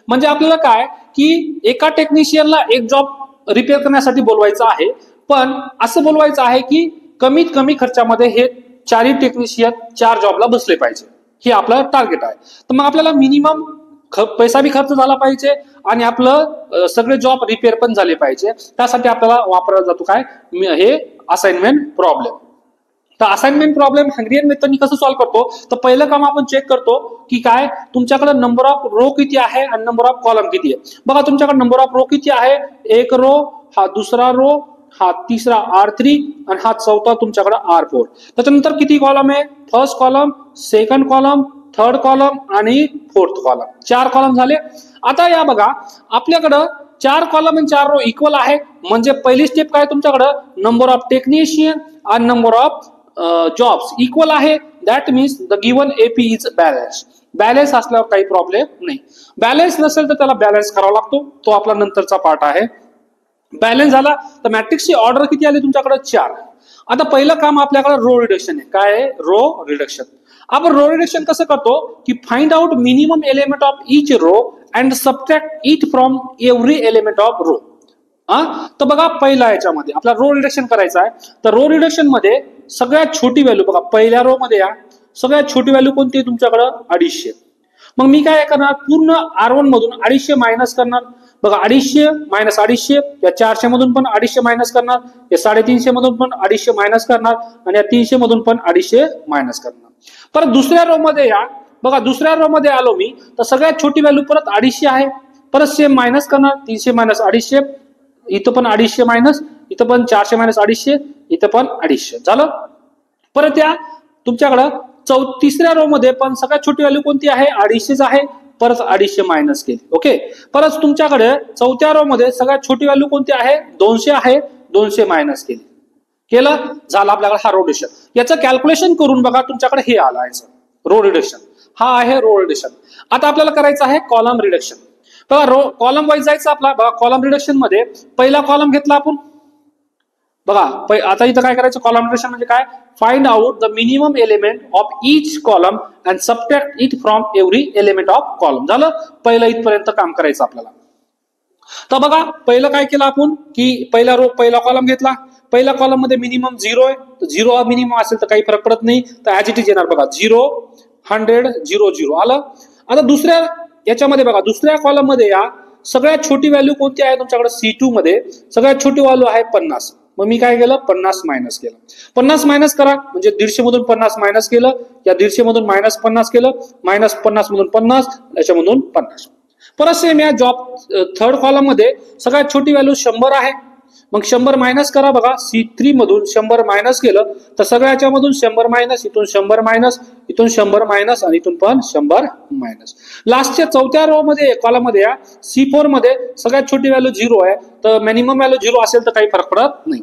म्हणजे आपल्याला काय की एका टेक्निशियनला एक जॉब रिपेअर करण्यासाठी बोलवायचं आहे, पण असं बोलवायचं आहे की कमीत कमी खर्चामध्ये हे 4 टेक्निशियन 4 जॉबला बसले पाहिजे. हे आपलं टार्गेट आहे. तर मग आपल्याला मिनिमम पैसा बी खर्च झाला पाहिजे आणि आपलं सगळे जॉब रिपेअर पण झाले पाहिजे. त्यासाठी आपल्याला वापरला जातो काय, हे असाइनमेंट प्रॉब्लेम. तर असाइनमेंट प्रॉब्लेम हंगेरियन मेथडनी कसं सॉल्व्ह करतो, तर पहिलं काम आपण चेक करतो की काय तुमच्याकडे नंबर ऑफ रो किती आहे आणि नंबर ऑफ कॉलम किती आहे. बघा तुमच्याकडे नंबर ऑफ रो किती आहे, 1 रो, हा दुसरा रो, हा तिसरा R3 आणि हा चौथा तुमच्याकडे R4. त्याच्यानंतर किती कॉलम आहे? First column, second column, third column आणि फोर्थ कॉलम. 4 कॉलम झाले. आता या बघा आपल्याकडं 4 कॉलम आणि 4 रो इक्वल आहे. म्हणजे पहिली स्टेप काय तुमच्याकडं? नंबर ऑफ टेक्निशियन आणि नंबर ऑफ जॉब्स इक्वल आहे. That means the given AP is balance. Balance असल्यावर काही प्रॉब्लेम नाही. बॅलन्स नसेल तर त्याला बॅलन्स करावा लागतो. तो आपला नंतरचा पार्ट आहे. बॅलन्स झाला तर मॅट्रिक्सची ऑर्डर किती आली तुमच्याकडे? 4. आता पहिलं काम आपल्याकडे रो रिडक्शन आहे. काय आहे? Row reduction. आपण रो रिडक्शन कसं करतो की find out minimum element of each row and subtract it from every element of row. तर बघा पहिला याच्यामध्ये आपला रो रिडक्शन करायचा आहे. तर रो रिडक्शन मध्ये सगळ्यात छोटी व्हॅल्यू बघा पहिल्या रो मध्ये या सगळ्यात छोटी व्हॅल्यू कोणती आहे तुमच्याकडे? 250. मग मी काय करणार? पूर्ण R1 मधून 250 मायनस करणार. बघा 250 मायनस 250 या 400 मधून पण 250 मायनस करणार. या 350 मधून पण 250 मायनस करणार आणि या 300 मधून पण 250 मायनस करणार. परत दुसऱ्या रो मध्ये या. बघा दुसऱ्या रो मध्ये आलो मी तर सगळ्यात छोटी व्हॅल्यू परत 250 आहे. परत सेम मायनस करणार. 300 मायनस 250. इथं पण 250 मायनस. इथं पण 400 मायनस 250. इथं पण 250 झालं. परत या तुमच्याकडं तिसऱ्या रो मध्ये पण सगळ्यात छोटी व्हॅल्यू कोणती आहे? 250 आहे. परत 250 मायनस केली. ओके. परत तुमच्याकडे चौथ्या रो मध्ये सगळ्यात छोटी व्हॅल्यू कोणती आहे? 200 आहे. 200 मायनस केली. केलं झालं आपल्याकडे हा रो रिडक्शन. याचं कॅल्क्युलेशन करून बघा तुमच्याकडे हे आलं याचं रो रिडक्शन. हा आहे रो रिडक्शन. आता आपल्याला करायचं आहे कॉलम रिडक्शन. बघा रो कॉलम वाईज जायचं आपला. बघा कॉलम रिडक्शन मध्ये पहिला कॉलम घेतला आपण. बघा आता इथं काय करायचं? कॉलम रिडक्शन म्हणजे काय? Find out the minimum element of each column and subtract it from every element of column. झालं. पहिलं इथपर्यंत काम करायचं आपल्याला. तर बघा पहिलं काय केलं आपण की पहिला कॉलम घेतला. पहिल्या कॉलम मध्ये मिनिमम 0 आहे. तर 0 मिनिमम असेल तर काही फरक पडत नाही. तर ऍज इट इज येणार. बघा 0 100 0 0 आलं. आता दुसऱ्या याच्यामध्ये बघा दुसऱ्या कॉलम मध्ये या सगळ्यात छोटी व्हॅल्यू कोणती आहे तुमच्याकडे? C2 मध्ये सगळ्यात छोटी व्हॅल्यू आहे 50. मग मी काय केलं? 50 मायनस केलं. 50 मायनस करा म्हणजे 150 मधून 50 मायनस केलं. या 150 मधून मायनस 50 केलं. मायनस 50 मधून 50 याच्यामधून 50. परत सेम या जॉब थर्ड कॉलम मध्ये सगळ्यात छोटी व्हॅल्यू 100 आहे. मग 100 मायनस करा. बघा C3 मधून 100 मायनस केलं तर सगळ्याच्या मधून 100 मायनस. इथून 100 मायनस. इथून 100 मायनस आणि इथून पण 100 मायनस. लास्टच्या चौथ्या रो मध्ये कॉलम मध्ये या C4 मध्ये सगळ्यात छोटी व्हॅल्यू 0 आहे. तर मिनिमम व्हॅल्यू 0 असेल तर काही फरक पडत नाही.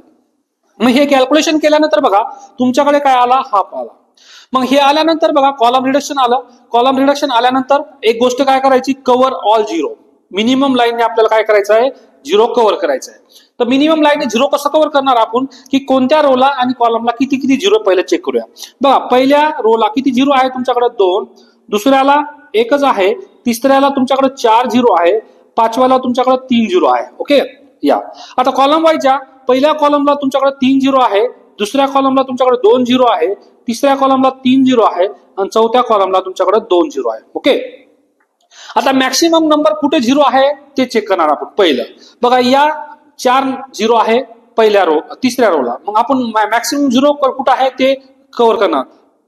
मग हे कॅल्क्युलेशन केल्यानंतर बघा तुमच्याकडे काय आला? हाफ आला. मग हे आल्यानंतर बघा कॉलम रिडक्शन आलं. कॉलम रिडक्शन आल्यानंतर एक गोष्ट काय करायची? Cover all 0. मिनिमम लाईनने आपल्याला काय करायचं आहे? 0 कव्हर करायचं आहे. तर मिनिमम लाईनने 0 कसं कव्हर करणार आपण की कोणत्या रोला आणि कॉलमला किती किती 0 पहिले चेक करूया. बघा पहिल्या रोला किती 0 आहे तुमच्याकडे? 2. दुसऱ्याला 1च आहे. तिसऱ्याला तुमच्याकडे 4 0 आहे. पाचव्याला तुमच्याकडे 3 0 आहे. ओके. या आता कॉलम वाईज या. पहिल्या कॉलमला तुमच्याकडे 3 0 आहे. दुसऱ्या कॉलमला तुमच्याकडे 2 0 आहे. तिसऱ्या कॉलमला 3 0 आहे आणि चौथ्या कॉलमला तुमच्याकडे 2 0 आहे. ओके. आता मॅक्सिमम नंबर कुठे 0 आहे ते चेक करणार आपण. पहिलं बघा या 4 0 आहे पहिल्या रो तिसऱ्या रोला. मग आपण मॅक्सिमम 0 कुठं आहे ते कव्हर करणार.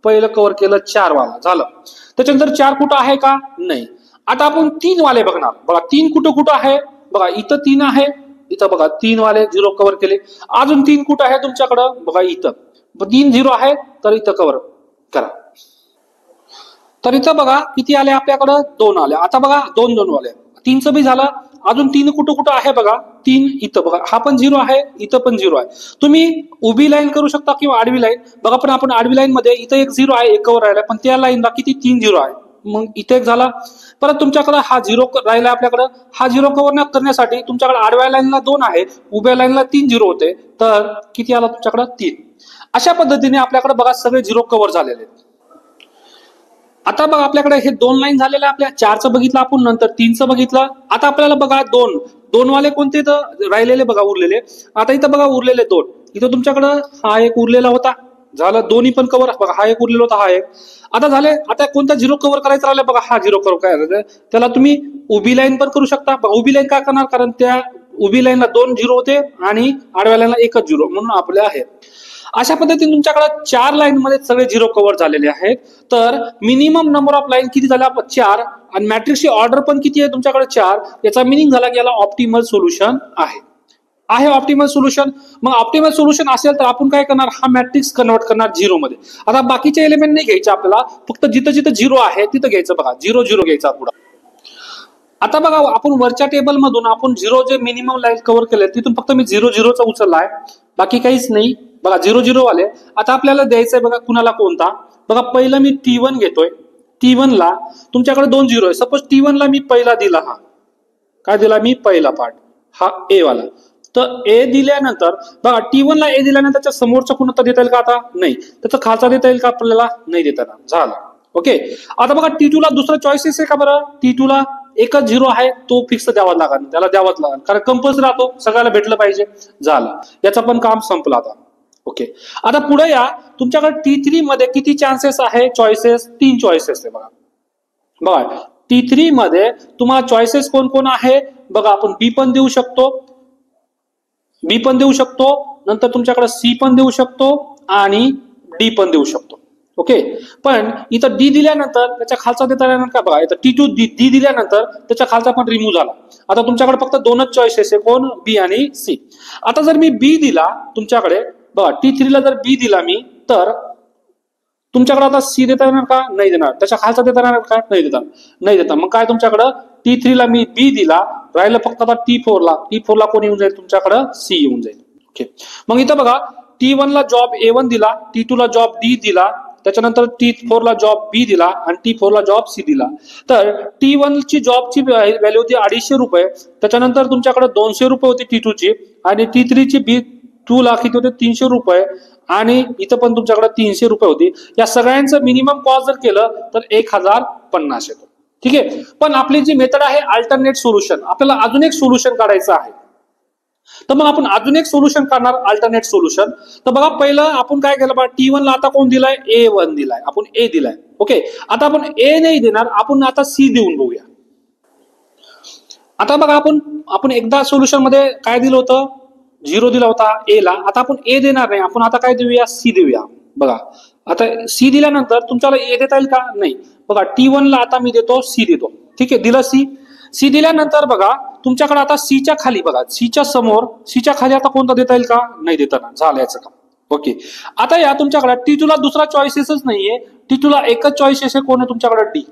पहिलं कव्हर केलं 4 वाला झालं. त्याच्यानंतर 4 कुठं आहे का? नाही. आता आपण 3 वाले बघणार. बघा 3 कुठं आहे? बघा इथं 3 आहे. इथं बघा 3 वाले 0 कव्हर केले. अजून 3 कुठं आहे तुमच्याकडं? बघा इथं 3 0 आहे तर इथं कव्हर करा. तर इथं बघा किती आले आपल्याकडं? 2 आले. आता बघा 2 2 आले. 3चं बी झालं. अजून 3 कुठं आहे? बघा 3 इथं बघा हा पण 0 आहे. इथं पण 0 आहे. तुम्ही उभी लाईन करू शकता किंवा आडवी लाईन. बघा पण आपण आडवी लाईन मध्ये इथं एक 0 आहे. एक कव्हर राहिला. पण त्या लाईनला किती 3 0 आहे. मग इथे एक झाला. परत तुमच्याकडे हा 0 राहिला आपल्याकडे. हा 0 कव्हर करण्यासाठी तुमच्याकडे आडव्या लाईनला 2 आहे. उभ्या लाईनला 3 0 होते. तर किती आला तुमच्याकडे? 3. अशा पद्धतीने आपल्याकडे बघा सगळे 0 कव्हर झालेले आहेत. आता बघा आपल्याकडे हे 2 लाईन झालेल्या आपल्या 4चं बघितलं आपण नंतर 3चं बघितलं. आता आपल्याला बघा 2 वाले कोणते तर राहिलेले बघा उरलेले. आता इथं बघा उरलेले 2. इथं तुमच्याकडं हा एक उरलेला होता. झालं. दोन्ही पण कव्हर. बघा हा एक उरलेला होता. हा एक आता झाले. आता कोणता 0 कव्हर करायचा राहिला? बघा हा 0 कव्हर करायचा. त्याला तुम्ही उभी लाईन पण करू शकता. उभी लाईन काय करणार? कारण त्या उभी लाईनला 2 0 होते आणि आडव्या लाईनला एकच 0 म्हणून आपल्या आहे. अशा पद्धतीने तुमच्याकडे 4 लाईन मध्ये सगळे 0 कव्हर झालेले आहेत. तर मिनिमम नंबर ऑफ लाईन किती झाल्या? 4 आणि मॅट्रिक्सची ऑर्डर पण किती आहे तुमच्याकडे? 4. याचा मिनिंग झाला की याला ऑप्टिमल सोल्युशन आहे. आहे ऑप्टिमल सोल्युशन. मग ऑप्टिमल सोल्युशन असेल तर आपण काय करणार, हा मॅट्रिक्स कन्वर्ट करणार झिरो मध्ये. आता बाकीचे एलिमेंट नाही घ्यायचे आपल्याला, फक्त जिथं जिथं झिरो आहे तिथं घ्यायचं बघा, 0 0 घ्यायचा पुढे. आता बघा आपण वरच्या टेबल मधून आपण 0 जे मिनिमम लाईन कव्हर केले तिथून फक्त मी 0 0 चा उचललाय, बाकी काहीच नाही बघा, 0 0 वाले. आता आपल्याला द्यायचंय बघा कुणाला कोणता, बघा पहिलं मी T1 घेतोय. T1 ला तुमच्याकडे 2 0 आहे, सपोज T1 ला मी पहिला दिला, हा काय दिला मी पहिला पार्ट, हा ए वाला. तर ए दिल्यानंतर बघा T1 ला ए दिल्यानंतर त्याच्या समोरचा कोणता देता येईल का, आता नाही. त्याचा खालचा देता येईल का आपल्याला, नाही देता येणार, झालं. ओके. आता बघा T2 ला दुसरा चॉईसेस आहे का बरं, T2 ला एकच 0 आहे, तो फिक्स द्यावा लागेल, त्याला द्यावाच लागेल, कारण कंपल्सरी राहतो, सगळ्याला भेटलं पाहिजे, झालं. याचा पण काम संपलं आता. ओके. आता पुढे या, तुमच्याकडे T3 मध्ये किती चान्सेस आहे, चॉईसेस 3 चॉईसेस आहे बघा. बघा T3 मध्ये तुम्हाला चॉईसेस कोण कोण आहे बघा, आपण बी पण देऊ शकतो, बी पण देऊ शकतो, नंतर तुमच्याकडे सी पण देऊ शकतो आणि डी पण देऊ शकतो. ओके. पण इथं डी दिल्यानंतर त्याच्या खालचा देता येणार का बघा, इथं T2 डी दिल्यानंतर त्याच्या खालचा पण रिमूव्ह झाला. आता तुमच्याकडे फक्त 2च चॉईसेस आहे, कोण, बी आणि सी. आता जर मी बी दिला तुमच्याकडे बघा, T3 ला जर बी दिला मी, तर तुमच्याकडे आता सी देता येणार का, नाही देणार. त्याच्या खालचा देता येणार का, नाही देता, नाही देता. मग काय तुमच्याकडं T3 ला मी बी दिला, राहिलं फक्त आता T4 ला. T4 ला कोण येऊन जाईल तुमच्याकडं, सी येऊन जाईल. ओके. मग इथं बघा T1 ला जॉब A1 दिला, T2 ला जॉब D दिला, त्याच्यानंतर T4 ला जॉब बी दिला आणि T4 ला जॉब सी दिला. तर T1 ची जॉबची व्हॅल्यू होती 250 रुपये, त्याच्यानंतर तुमच्याकडे 200 रुपये होती T2 ची, आणि T3 ची B2 ला किती होते 300 रुपये, आणि इथं पण तुमच्याकडे 300 रुपये होती. या सगळ्यांचं मिनिमम कॉस्ट जर केलं तर 1050 येतो. ठीक आहे. पण आपली जी मेथड आहे अल्टरनेट सोल्युशन, आपल्याला अजून एक सोल्युशन काढायचं आहे. तर मग आपण अजून एक सोल्युशन काढणार, अल्टरनेट सोल्युशन. तर बघा पहिलं आपण काय केलं बघा, T1 ला आता कोण दिलाय, A1 दिलाय, आपण ए दिलाय. ओके. आता आपण ए नाही देणार, आपण आता सी देऊन बघूया. आता बघा आपण एकदा सोल्युशन मध्ये काय दिलं होतं, 0 दिला होता ए ला. आता आपण ए देणार नाही, आपण आता काय देऊया, सी देऊया. बघा आता सी दिल्यानंतर तुमच्याला ए देता येईल का, नाही. बघा T1 ला आता मी देतो सी देतो. ठीक आहे, दिलं सी. सी दिल्यानंतर बघा तुमच्याकडे आता सीच्या खाली बघा, सीच्या समोर, सीच्या खाली आता कोणता देता येईल का, नाही देता ना, झालं याचं काम. ओके. आता या तुमच्याकडे T2 ला दुसरा चॉईसेसच नाहीये, T2 ला एकच चॉईसेस आहे, कोण आहे तुमच्याकडे, डी.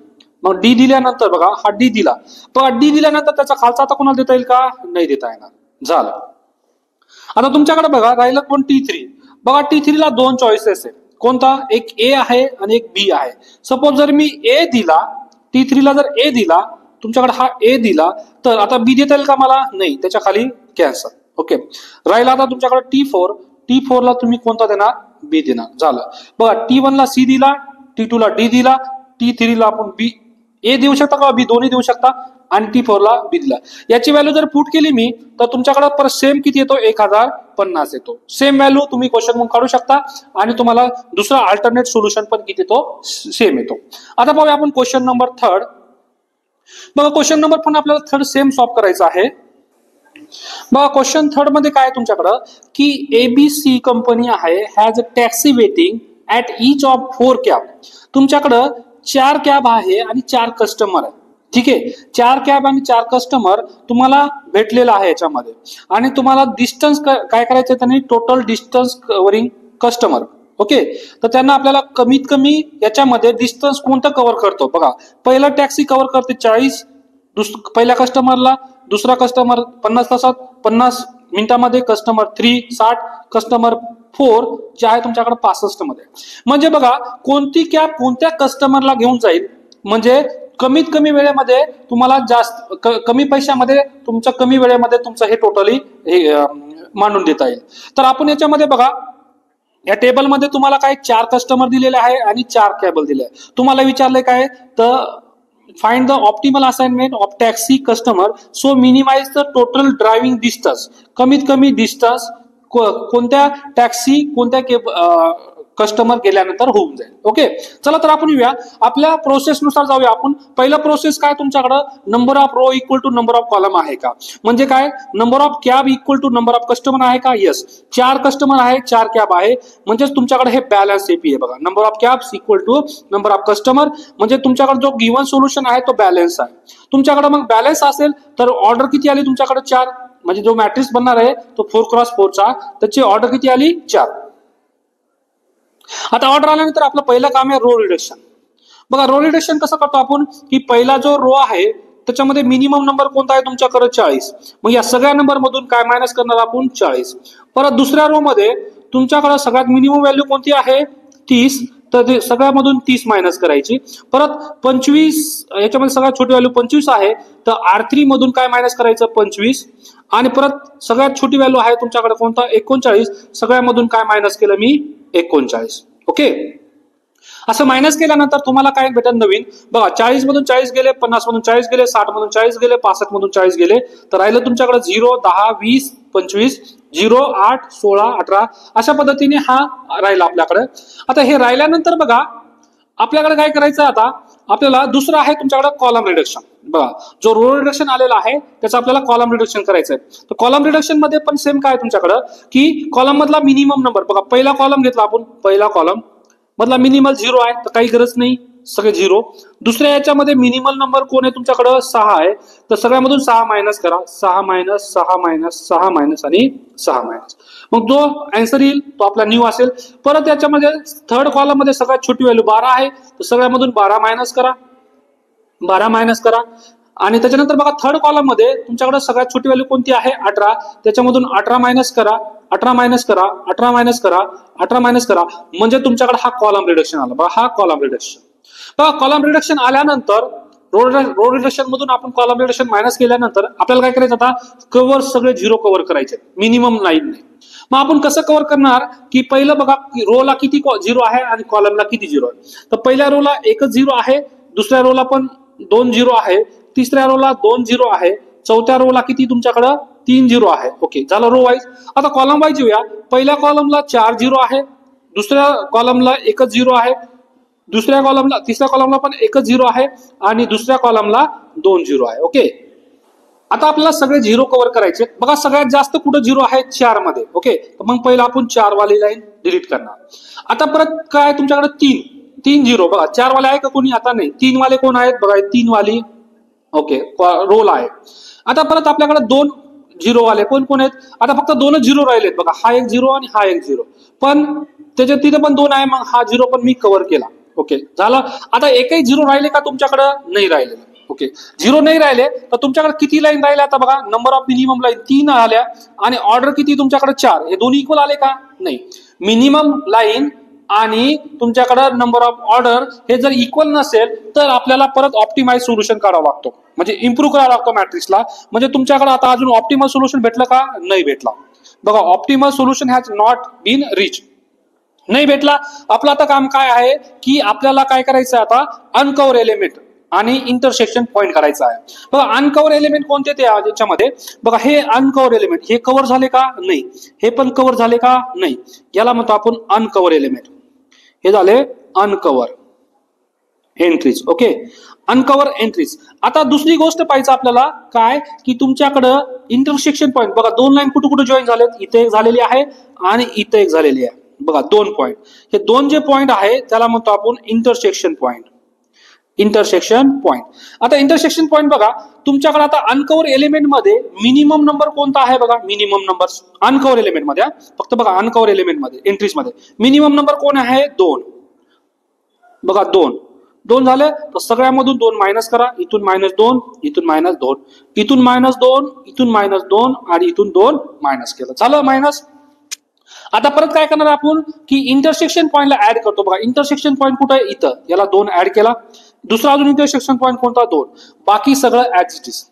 मग डी दिल्यानंतर बघा हा डी दिला, बघा डी दिल्यानंतर त्याचा खालचा आता कोणाला देता येईल का, नाही देता येणार, झालं. आता तुमच्याकडे बघा राहिलं कोण, T3. बघा T3 ला 2 चॉईसेस आहे, कोणता, एक ए आहे आणि एक बी आहे. सपोज जर मी ए दिला, T3 ला जर ए दिला, तुमच्याकडे हा ए दिला, तर आता बी देता येईल का मला, नाही, त्याच्या खाली कॅन्सल. ओके. राहिला आता तुमच्याकडे T4 ला तुम्ही कोणता देणार, बी देणार, झालं. बघा T1 ला सी दिला, T2 ला डी दिला, T3 ला आपण बी, ए देऊ शकता का बी, दोन्ही देऊ शकता, आणि T4 ला बी दिला. याची व्हॅल्यू जर पुट केली मी, तर तुमच्याकडे परत सेम किती येतो, 1050 येतो. सेम व्हॅल्यू तुम्ही क्वेश्चन म्हणून काढू शकता, आणि तुम्हाला दुसरा अल्टरनेट सोल्युशन पण किती येतो, सेम येतो. आता पाहूया आपण क्वेश्चन नंबर 3. बघा क्वेश्चन नंबर पण आपल्याला 3 सेम सॉल्व्ह करायचा आहे. बघा क्वेश्चन 3 मध्ये काय तुमच्याकडं, की ABC कंपनी आहे, has a taxi waiting at each of 4 cab. तुमच्याकडं 4 कॅब आहे आणि 4 कस्टमर आहे. ठीक आहे, 4 कॅब आणि 4 कस्टमर तुम्हाला भेटलेला आहे याच्यामध्ये, आणि तुम्हाला डिस्टन्स काय करायचं, त्यांनी total distance covering customer. Okay. तर त्यांना आपल्याला कमीत कमी याच्यामध्ये डिस्टन्स कोणतं कव्हर करतो बघा. पहिला टॅक्सी कव्हर करते 40 पहिल्या कस्टमरला, दुसरा कस्टमर 50 तासात, 50 मिनिटांमध्ये, कस्टमर 3 60, कस्टमर 4 जे आहे तुमच्याकडे 65 मध्ये. म्हणजे बघा कोणती कॅब कोणत्या कस्टमरला घेऊन जाईल, म्हणजे कमीत कमी वेळेमध्ये तुम्हाला जास्त, कमी पैशामध्ये तुमच्या कमी वेळेमध्ये तुमचं हे टोटली मांडून देता येईल. तर आपण याच्यामध्ये बघा या टेबलमध्ये तुम्हाला काय 4 कस्टमर दिलेले आहे आणि 4 कॅबल दिले आहे. तुम्हाला विचारले काय, तर find the optimal assignment of taxi customer so minimise the total driving distance. कमीत कमी डिस्टन्स कोणत्या टॅक्सी कोणत्या कस्टमर गेल्यानंतर होऊन जाईल. ओके. चला तर आपण येऊया आपल्या प्रोसेसनुसार जाऊया. आपण पहिला प्रोसेस काय, तुमच्याकडं number of row equal to number of column आहे का, म्हणजे काय number of cab equal to number of customer आहे का, येस. 4 कस्टमर आहे, 4 कॅब आहे, म्हणजे तुमच्याकडे हे बॅलन्स एपी आहे बघा. Number of cabs equal to number of customer, म्हणजे तुमच्याकडे जो गिव्हन सोल्युशन आहे तो बॅलन्स आहे. तुमच्याकडे मग बॅलन्स असेल तर ऑर्डर किती आली तुमच्याकडे, 4. म्हणजे जो मॅट्रिक्स बनणार आहे तो 4x4चा, त्याची ऑर्डर किती आली 4. आता ऑर्डर आल्यानंतर आपलं पहिलं काम आहे रो रिडक्शन. बघा रो रिडक्शन कसं करतो आपण, की पहिला जो रो आहे त्याच्यामध्ये मिनिमम नंबर कोणता आहे तुमच्याकडे 40. मग या सगळ्या नंबर मधून काय मायनस करणार आपण 40. परत दुसऱ्या रो मध्ये तुमच्याकडे सगळ्यात मिनिमम व्हॅल्यू कोणती आहे 30, तर ते सगळ्यामधून 30 मायनस करायची. परत 25 याच्यामध्ये सगळ्यात छोटी व्हॅल्यू 25 आहे, तर R3 मधून काय मायनस करायचं 25. आणि परत सगळ्यात छोटी व्हॅल्यू आहे तुमच्याकडे कोणता 39, सगळ्यामधून काय मायनस केलं मी 39. ओके, असं मायनस केल्यानंतर तुम्हाला काय भेटेल नवीन. बघा 40 मधून 40 गेले, 50 मधून 40 गेले, 60 मधून 40 गेले, 65 मधून 40 गेले, तर राहिलं तुमच्याकडे 0, 10, 20, 25, 0, 8, 16, 18 अशा पद्धतीने हा राहिला आपल्याकडे. आता हे राहिल्यानंतर बघा आपल्याकडे काय करायचं, आता आपल्याला दुसरं आहे तुमच्याकडे कॉलम रिडक्शन. बघा जो रो रिडक्शन आलेला आहे त्याचं आपल्याला कॉलम रिडक्शन करायचं आहे. तर कॉलम रिडक्शन मध्ये पण सेम काय तुमच्याकडे, की कॉलम मधला मिनिमम नंबर. बघा पहिला कॉलम घेतला आपण, पहिला कॉलम मधला मिनिमल 0 आहे, तर काही गरज नाही, सगळे 0. दुसऱ्या याच्यामध्ये मिनिमल नंबर कोण आहे तुमच्याकडे 6 आहे, तर सगळ्यामधून 6 मायनस करा, 6 मायनस 6 मायनस 6 मायनस आणि 6 मायनस. मग जो आन्सर येईल तो आपला न्यू असेल. परत याच्यामध्ये थर्ड कॉलम मध्ये सगळ्यात छोटी व्हॅल्यू 12 आहे, तर सगळ्यामधून 12 मायनस करा, 12 मायनस करा. आणि त्याच्यानंतर बघा थर्ड कॉलम मध्ये तुमच्याकडे सगळ्यात छोटी व्हॅल्यू कोणती आहे 18, त्याच्यामधून 18 मायनस करा, 18 मायनस करा, 18 मायनस करा, 18 मायनस करा, म्हणजे तुमच्याकडे हा कॉलम रिडक्शन आला. बघा हा कॉलम रिडक्शन. बघा कॉलम रिडक्शन आल्यानंतर रो रिडक्शन मधून आपण कॉलम रिडक्शन मायनस केल्यानंतर आपल्याला काय करायचं, आता कव्हर सगळे 0 कव्हर करायचे, मिनिमम लाईन नाही. मग आपण कसं कव्हर करणार, की पहिलं बघा रोला किती 0 आहे आणि कॉलमला किती 0 आहे. तर पहिल्या रोला एकच 0 आहे, दुसऱ्या रोला पण 2 0 आहे, तिसऱ्या रोला 2 0 आहे, चौथ्या रोला किती तुमच्याकडे 3 0 आहे. ओके, झालं रो वाईज. आता कॉलम वाईज येऊया. पहिल्या कॉलमला 4 0 आहे, दुसऱ्या कॉलमला एकच 0 आहे, दुसऱ्या कॉलमला तिसऱ्या कॉलमला पण एकच 0 आहे, आणि दुसऱ्या कॉलमला 2 0 आहे. ओके, आता आपल्याला सगळे 0 कव्हर करायचे. बघा सगळ्यात जास्त कुठं 0 आहे 4 मध्ये. ओके, तर मग पहिला आपण 4 वाली लाईन डिलीट करणार. आता परत काय तुमच्याकडे 3 0. बघा 4 वाले आहे का कोणी, आता नाही. 3 वाले कोण आहेत बघा, 3 वाली ओके रोल आहे. आता परत आपल्याकडे 2 0 वाले कोण कोण आहेत, आता फक्त 2च 0 राहिलेत. बघा हा एक 0 आणि हा एक 0, पण त्याच्यात तिथे पण 2 आहे, मग हा 0 पण मी कव्हर केला. ओके, झालं. आता एकही 0 राहिले का तुमच्याकडे, नाही राहिले. ओके, 0 नाही राहिले तर तुमच्याकडे किती लाईन राहिल्या, आता बघा नंबर ऑफ मिनिमम लाईन 3 आल्या, आणि ऑर्डर किती तुमच्याकडे 4. हे दोन्ही इक्वल आले का, नाही. मिनिमम लाईन आणि तुमच्याकडे नंबर ऑफ ऑर्डर हे जर इक्वल नसेल तर आपल्याला परत ऑप्टिमाइज सोल्युशन काढावा लागतो, म्हणजे इम्प्रूव्ह करावा लागतो मॅट्रिक्सला. म्हणजे तुमच्याकडे आता अजून ऑप्टिमल सोल्युशन भेटलं का, नाही भेटला. बघा optimal solution has not been reach, नाही भेटला. आपलं आता काम काय आहे, की आपल्याला काय करायचं आहे, आता अनकव्हर एलिमेंट आणि इंटरसेक्शन पॉईंट करायचा आहे. बघा अनकव्हर एलिमेंट कोणते ते याच्यामध्ये, बघा हे अनकव्हर एलिमेंट हे कव्हर झाले का, नाही. हे पण कव्हर झाले का, नाही. याला म्हणतो आपण अनकव्हर एलिमेंट. हे झाले uncover entries. Okay, uncover entries. आता दुसरी गोष्ट पाहिजे आपल्याला काय, की तुमच्याकडं इंटरसेक्शन पॉईंट. बघा 2 लाईन कुठे कुठे जॉईन झालेत, इथे एक झालेली आहे आणि इथे एक झालेली आहे. बघा 2 पॉईंट, हे 2 जे पॉईंट आहे त्याला म्हणतो आपण इंटरसेक्शन पॉईंट. Intersection point. आता इंटरसेक्शन पॉईंट बघा तुमच्याकडे आता अनकव्हर एलिमेंट मध्ये मिनिमम नंबर कोणता आहे, बघा मिनिमम नंबर अनकव्हर एलिमेंट मध्ये, फक्त बघा अनकव्हर एलिमेंट मध्ये एंट्रीज मध्ये मिनिमम नंबर कोण आहे 2. बघा 2 झाले, तर सगळ्यामधून 2 मायनस करा, इथून -2, इथून -2, इथून -2, इथून -2 आणि इथून 2 मायनस केलं, झालं मायनस. आता परत काय करणार आपण, की इंटरसेक्शन पॉईंटला ऍड करतो. बघा इंटरसेक्शन पॉईंट कुठे आहे, इथं. याला 2 ऍड केला. दुसरा अजून इंटरसेक्शन पॉईंट कोणता 2. बाकी सगळं ऍज इट इज.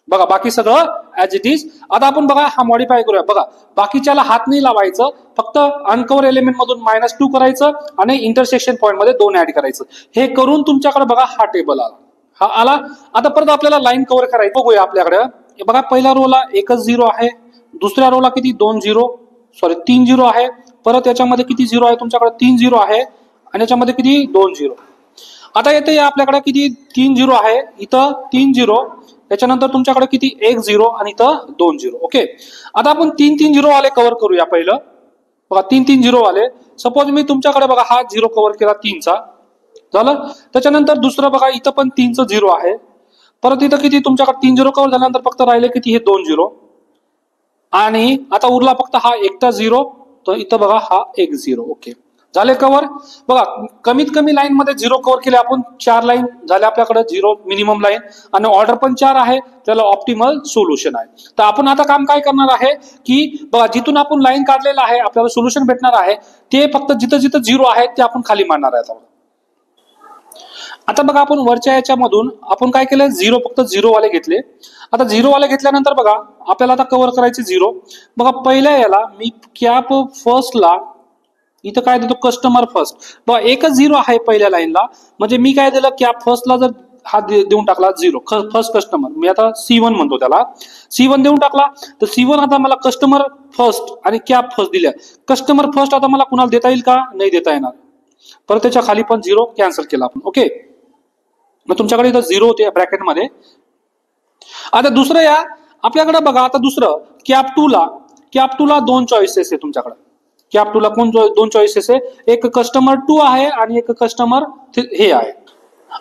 बघा बाकी सगळं ऍज इट इज. आता आपण बघा हा मॉडिफाय करूया. बघा बाकीच्याला हात नाही लावायचं, फक्त अनकव्हर एलिमेंट मधून -2 करायचं आणि इंटरसेक्शन पॉईंट मध्ये 2 ऍड करायचं. हे करून तुमच्याकडे बघा हा टेबल आला, हा आला. आता परत आपल्याला लाईन कव्हर करायची. बघूया आपल्याकडे. बघा पहिल्या रोला एकच 0 आहे, दुसऱ्या रोला किती 3 0 आहे. परत याच्यामध्ये किती 0 आहे तुमच्याकडे 3 0 आहे, आणि याच्यामध्ये किती 2 0. आता येते आपल्याकडे किती 3 0 आहे, इथं 3 0, त्याच्यानंतर तुमच्याकडे किती 1 0 आणि इथं 2 0. ओके, आता आपण 3 0 वाले कव्हर करूया. पहिलं बघा 3 0 वाले. सपोज मी तुमच्याकडे बघा हा 0 कव्हर केला 3चा, झालं. त्याच्यानंतर दुसरं बघा इथं पण 3चं 0 आहे. परत इथं किती तुमच्याकडे 3 0 कव्हर झाल्यानंतर फक्त राहिले किती हे 2 0. आणि आता उरला फक्त हा एकटा 0, तर इथं बघा हा एक 0. ओके, झाले कव्हर. बघा कमीत कमी लाईन मध्ये 0 कव्हर केले आपण. 4 लाईन झाले आपल्याकडे 0 मिनिमम लाईन, आणि ऑर्डर पण 4 आहे, त्याला ऑप्टिमल सोल्युशन आहे. तर आपण आता काम काय करणार आहे की बघा जिथून आपण लाईन काढलेला आहे आपल्याला सोल्युशन भेटणार आहे, ते फक्त जिथं जिथं 0 आहे ते आपण खाली मारणार आहे. आता बघा आपण वरच्या याच्यामधून आपण काय केलं, 0 फक्त 0 वाले घेतले. आता 0 वाले घेतल्यानंतर बघा आपल्याला आता कव्हर करायचे 0. बघा पहिल्या याला मी कॅप फर्स्टला इथं काय देतो, कस्टमर फर्स्ट. बघा एकच 0 आहे पहिल्या लाईनला, म्हणजे मी काय दिलं, कॅप फर्स्टला जर हा देऊन टाकला 0 फर्स्ट कस्टमर, मी आता C1 म्हणतो त्याला, C1 देऊन टाकला. तर C1 आता मला कस्टमर फर्स्ट आणि कॅप फर्स्ट दिल्या. कस्टमर फर्स्ट आता मला कुणाला देता येईल का, नाही देता येणार. परत त्याच्या खाली पण 0 कॅन्सल केला आपण. ओके, मग तुमच्याकडे इथं 0 होते ब्रॅकेटमध्ये. आता दुसरं या आपल्याकडे बघा, आता दुसरं कॅप 2 ला 2 चॉईसेस आहे तुमच्याकडे. कॅप 2 ला कोण 2 चॉईसेस आहे, एक कस्टमर 2 आहे आणि एक कस्टमर हे आहे.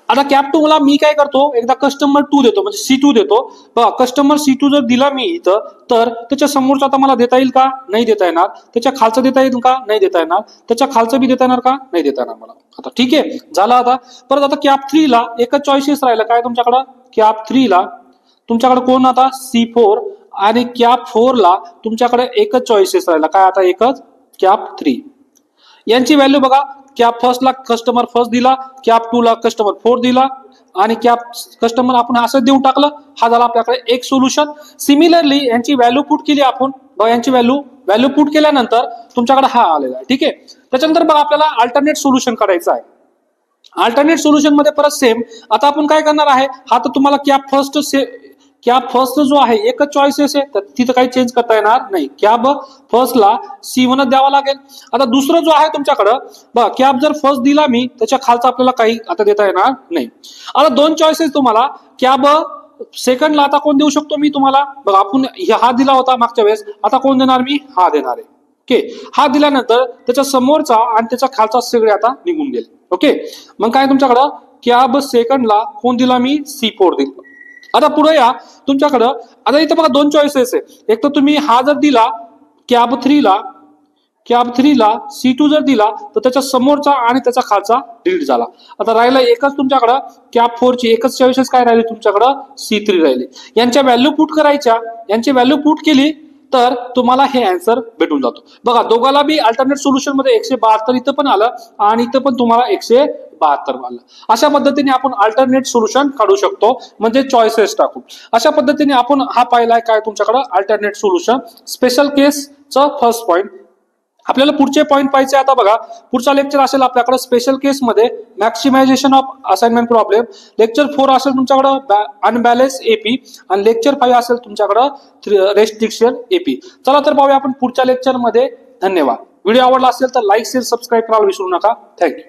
आता कॅप 2 ला मी काय करतो, एकदा कस्टमर 2 देतो, म्हणजे C2 देतो. बघा कस्टमर C2 जर दिला मी इथं, तर त्याच्या समोरचा आता मला देता येईल का, नाही देता येणार. त्याच्या खालचं देता येईल का, नाही देता येणार. त्याच्या खालचं बी देता येणार का, नाही देता येणार मला. आता ठीक आहे, झालं. आता परत आता कॅप 3 ला एकच चॉईसेस राहिलं काय तुमच्याकडं, कॅप 3 ला तुमच्याकडे कोण आता C4, आणि कॅप 4 ला तुमच्याकडे एकच चॉईसेस राहिला काय, आता एकच कॅप 3. यांची व्हॅल्यू बघा, कॅप फर्स्ट ला कस्टमर फर्स्ट दिला, कॅप 2 ला कस्टमर 4 दिला, आणि कॅप कस्टमर आपण असं देऊन टाकलं. हा झाला आपल्याकडे एक सोल्युशन. सिमिलरली यांची व्हॅल्यू पुट केली आपण. बघा यांची व्हॅल्यू पुट केल्यानंतर तुमच्याकडे हा आलेला आहे. ठीक आहे, त्याच्यानंतर बघा आपल्याला अल्टरनेट सोल्युशन काढायचं आहे. अल्टरनेट सोल्युशन मध्ये परत सेम. आता आपण काय करणार आहे, हा तर तुम्हाला कॅप फर्स्ट जो आहे एकच चॉईसेस आहे, तर तिथं काही चेंज करता येणार नाही. कॅप फर्स्टला C1 द्यावा लागेल. आता दुसरं जो आहे तुमच्याकडं बघा, कॅप जर फर्स्ट दिला मी, त्याच्या खालचा आपल्याला काही आता देता येणार नाही. आता 2 चॉईसेस तुम्हाला, कॅप सेकंडला आता कोण देऊ शकतो मी तुम्हाला, बघा आपण हा दिला होता मागच्या वेळेस, आता कोण देणार मी, हा देणार आहे. ओके, हा दिल्यानंतर त्याच्या समोरचा आणि त्याच्या खालचा सगळे आता निघून गेले. ओके, मग काय तुमच्याकडं कॅप सेकंडला कोण दिला मी, C4 दिला. आता पुढे या तुमच्याकडं, आता इथं बघा 2 चॉईसेस आहे. एक तर तुम्ही हा जर दिला कॅप 3 ला C2 जर दिला, तर त्याच्या समोरचा आणि त्याच्या खालचा डिलीट झाला. आता राहिला एकच तुमच्याकडं कॅप 4 ची एकच चॉईसेस काय राहिली तुमच्याकडं, C3 राहिली. यांच्या व्हॅल्यू पुट करायच्या, यांची व्हॅल्यू पुट केली तर तुम्हाला हे आन्सर भेटून जातो. बघा दोघाला बी अल्टरनेट सोल्युशन मध्ये 172 इथं पण आलं आणि इथं पण तुम्हाला 172 आलं. अशा पद्धतीने आपण अल्टरनेट सोल्युशन काढू शकतो, म्हणजे चॉईसेस टाकून. अशा पद्धतीने आपण हा पाहिलाय काय तुमच्याकडे अल्टरनेट सोल्युशन. स्पेशल केसचं फर्स्ट पॉईंट. आपल्याला पुढचे पॉईंट पाहिजे. आता बघा पुढचा लेक्चर असेल आपल्याकडे स्पेशल केस मध्ये मॅक्सिमायझेशन ऑफ असाइनमेंट प्रॉब्लेम. लेक्चर 4 असेल तुमच्याकडे अनबॅलन्स एपी, आणि लेक्चर 5 असेल तुमच्याकडे रेस्ट्रिक्शन एपी. चला तर पाहूया आपण पुढच्या लेक्चर मध्ये. धन्यवाद. व्हिडिओ आवडला असेल तर लाईक शेअर सबस्क्राईब करायला विसरू नका. थँक्यू.